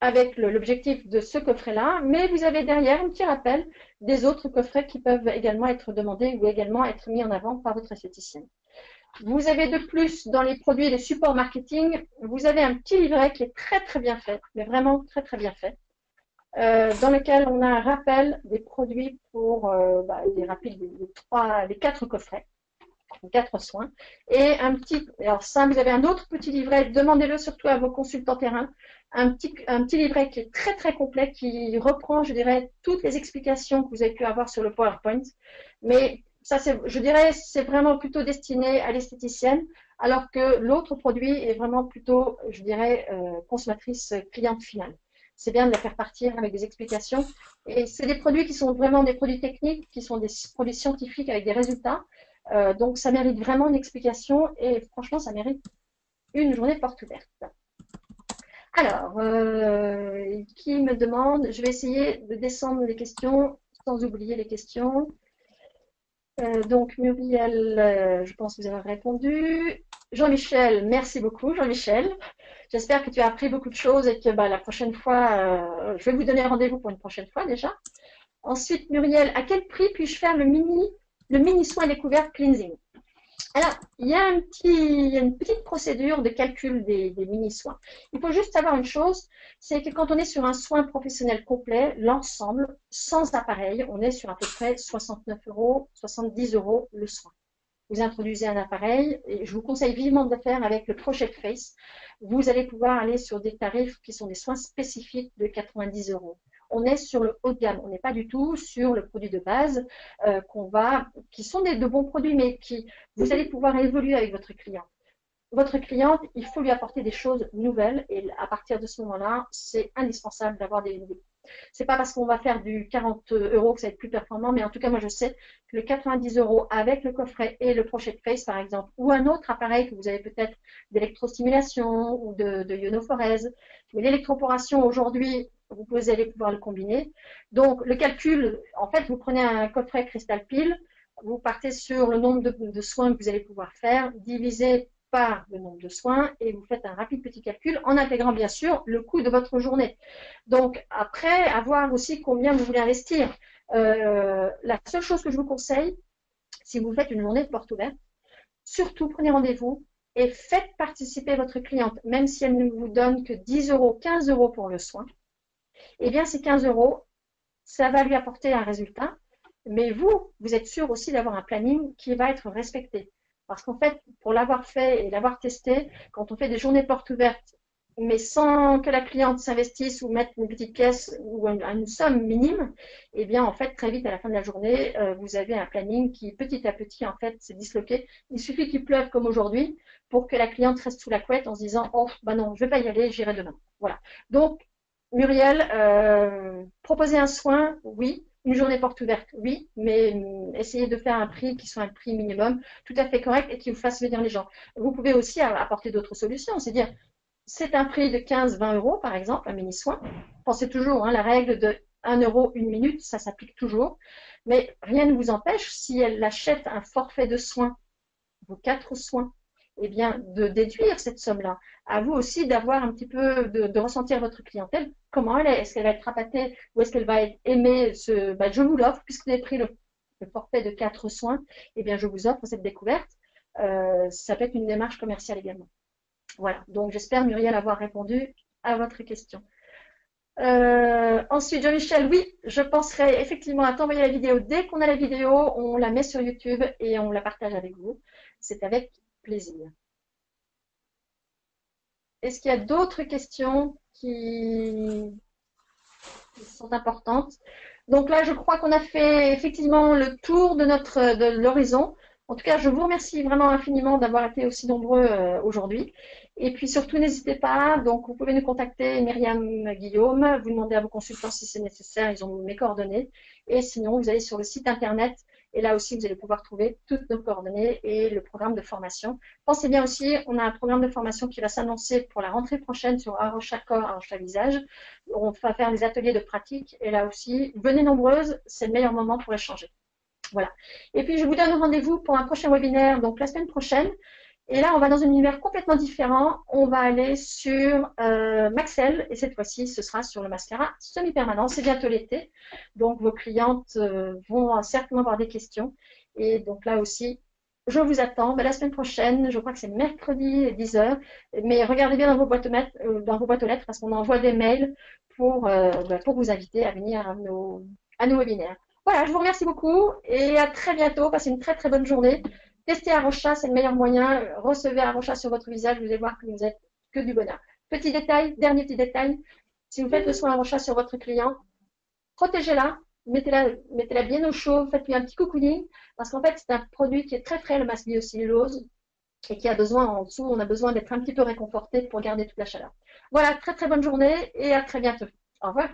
avec l'objectif de ce coffret-là, mais vous avez derrière un petit rappel des autres coffrets qui peuvent également être demandés ou également être mis en avant par votre esthéticienne. Vous avez de plus, dans les produits et les supports marketing, vous avez un petit livret qui est très très bien fait, mais vraiment très très bien fait, dans lequel on a un rappel des produits pour les 4 coffrets. 4 soins. Et alors ça, vous avez un autre petit livret, demandez-le surtout à vos consultants terrain, un petit livret qui est très très complet, qui reprend, je dirais, toutes les explications que vous avez pu avoir sur le PowerPoint. Mais ça, je dirais, c'est vraiment plutôt destiné à l'esthéticienne, alors que l'autre produit est vraiment plutôt, je dirais, consommatrice cliente finale. C'est bien de la faire partir avec des explications. Et c'est des produits qui sont vraiment des produits techniques, qui sont des produits scientifiques avec des résultats. Donc, ça mérite vraiment une explication et franchement, ça mérite une journée porte ouverte. Alors, qui me demande? Je vais essayer de descendre les questions sans oublier les questions. Donc, Muriel, je pense que vous avez répondu. Jean-Michel, merci beaucoup, Jean-Michel. J'espère que tu as appris beaucoup de choses et que la prochaine fois, je vais vous donner rendez-vous pour une prochaine fois déjà. Ensuite, Muriel, à quel prix puis-je faire le mini le mini soin découverte cleansing. Alors, il y a une petite procédure de calcul des mini-soins. Il faut juste savoir une chose, c'est que quand on est sur un soin professionnel complet, l'ensemble, sans appareil, on est sur à peu près 69 euros, 70 euros le soin. Vous introduisez un appareil et je vous conseille vivement de le faire avec le Project Face. Vous allez pouvoir aller sur des tarifs qui sont des soins spécifiques de 90 euros. On est sur le haut de gamme, on n'est pas du tout sur le produit de base qui sont de bons produits, mais qui vous allez pouvoir évoluer avec votre client. Votre cliente, il faut lui apporter des choses nouvelles et à partir de ce moment-là, c'est indispensable d'avoir des nouveaux. C'est pas parce qu'on va faire du 40 euros que ça va être plus performant, mais en tout cas, moi, je sais que le 90 euros avec le coffret et le Project Face, par exemple, ou un autre appareil que vous avez peut-être d'électrostimulation ou de ionophorèse. Mais l'électroporation, aujourd'hui, vous allez pouvoir le combiner. Donc, le calcul, en fait, vous prenez un coffret Crystal Pile, vous partez sur le nombre de soins que vous allez pouvoir faire, divisé par le nombre de soins et vous faites un rapide petit calcul en intégrant bien sûr le coût de votre journée. Donc après, à voir aussi combien vous voulez investir. La seule chose que je vous conseille, si vous faites une journée de porte ouverte, surtout prenez rendez-vous et faites participer votre cliente, même si elle ne vous donne que 10 euros, 15 euros pour le soin. Eh bien, ces 15 euros, ça va lui apporter un résultat, mais vous êtes sûr aussi d'avoir un planning qui va être respecté. Parce qu'en fait, pour l'avoir fait et l'avoir testé, quand on fait des journées portes ouvertes, mais sans que la cliente s'investisse ou mette une petite pièce ou une somme minime, eh bien, en fait, très vite, à la fin de la journée, vous avez un planning qui, petit à petit, en fait, s'est disloqué. Il suffit qu'il pleuve comme aujourd'hui pour que la cliente reste sous la couette en se disant « Oh, bah non, je ne vais pas y aller, j'irai demain. » Voilà. Donc, Muriel, proposer un soin, oui. Une journée porte ouverte, oui, mais essayez de faire un prix qui soit un prix minimum, tout à fait correct et qui vous fasse venir les gens. Vous pouvez aussi apporter d'autres solutions, c'est-à-dire, c'est un prix de 15-20 euros, par exemple, un mini-soin. Pensez toujours, hein, la règle de 1 euro, 1 minute, ça s'applique toujours. Mais rien ne vous empêche, si elle achète un forfait de soins, vos 4 soins, eh bien, de déduire cette somme-là. À vous aussi d'avoir un petit peu, de ressentir votre clientèle, comment elle est. Est-ce qu'elle va être appâtée ou est-ce qu'elle va aimer je vous l'offre, puisque vous avez pris le forfait de 4 soins, eh bien, je vous offre cette découverte. Ça peut être une démarche commerciale également. Voilà, donc j'espère, Muriel, avoir répondu à votre question. Ensuite, Jean-Michel, oui, je penserai effectivement à t'envoyer la vidéo. Dès qu'on a la vidéo, on la met sur YouTube et on la partage avec vous. C'est avec plaisir. Est-ce qu'il y a d'autres questions qui sont importantes? Donc là, je crois qu'on a fait effectivement le tour de l'horizon. En tout cas, je vous remercie vraiment infiniment d'avoir été aussi nombreux aujourd'hui. Et puis surtout, n'hésitez pas, donc vous pouvez nous contacter, Myriam Guillaume, vous demandez à vos consultants si c'est nécessaire, ils ont mes coordonnées. Et sinon, vous allez sur le site internet et là aussi, vous allez pouvoir trouver toutes nos coordonnées et le programme de formation. Pensez bien aussi, on a un programme de formation qui va s'annoncer pour la rentrée prochaine sur Arrocha corps, Arrocha visage. On va faire des ateliers de pratique et là aussi, venez nombreuses, c'est le meilleur moment pour échanger. Voilà. Et puis, je vous donne rendez-vous pour un prochain webinaire, donc la semaine prochaine. Et là, on va dans un univers complètement différent. On va aller sur Maxel, et cette fois-ci, ce sera sur le mascara semi-permanent. C'est bientôt l'été, donc vos clientes vont certainement avoir des questions. Et donc là aussi, je vous attends. La semaine prochaine, je crois que c'est mercredi 10 h. Mais regardez bien dans vos boîtes aux lettres parce qu'on envoie des mails pour vous inviter à venir à nos webinaires. Voilà, je vous remercie beaucoup et à très bientôt. Passez une très très bonne journée. Testez Arrocha, c'est le meilleur moyen. Recevez Arrocha sur votre visage, vous allez voir que vous êtes que du bonheur. Petit détail, dernier petit détail. Si vous faites le soin Arrocha sur votre client, protégez-la, mettez-la bien au chaud, faites-lui un petit cocooning, parce qu'en fait, c'est un produit qui est très frais, le masque biocellulose, et qui a besoin en dessous, on a besoin d'être un petit peu réconforté pour garder toute la chaleur. Voilà, très très bonne journée et à très bientôt. Au revoir.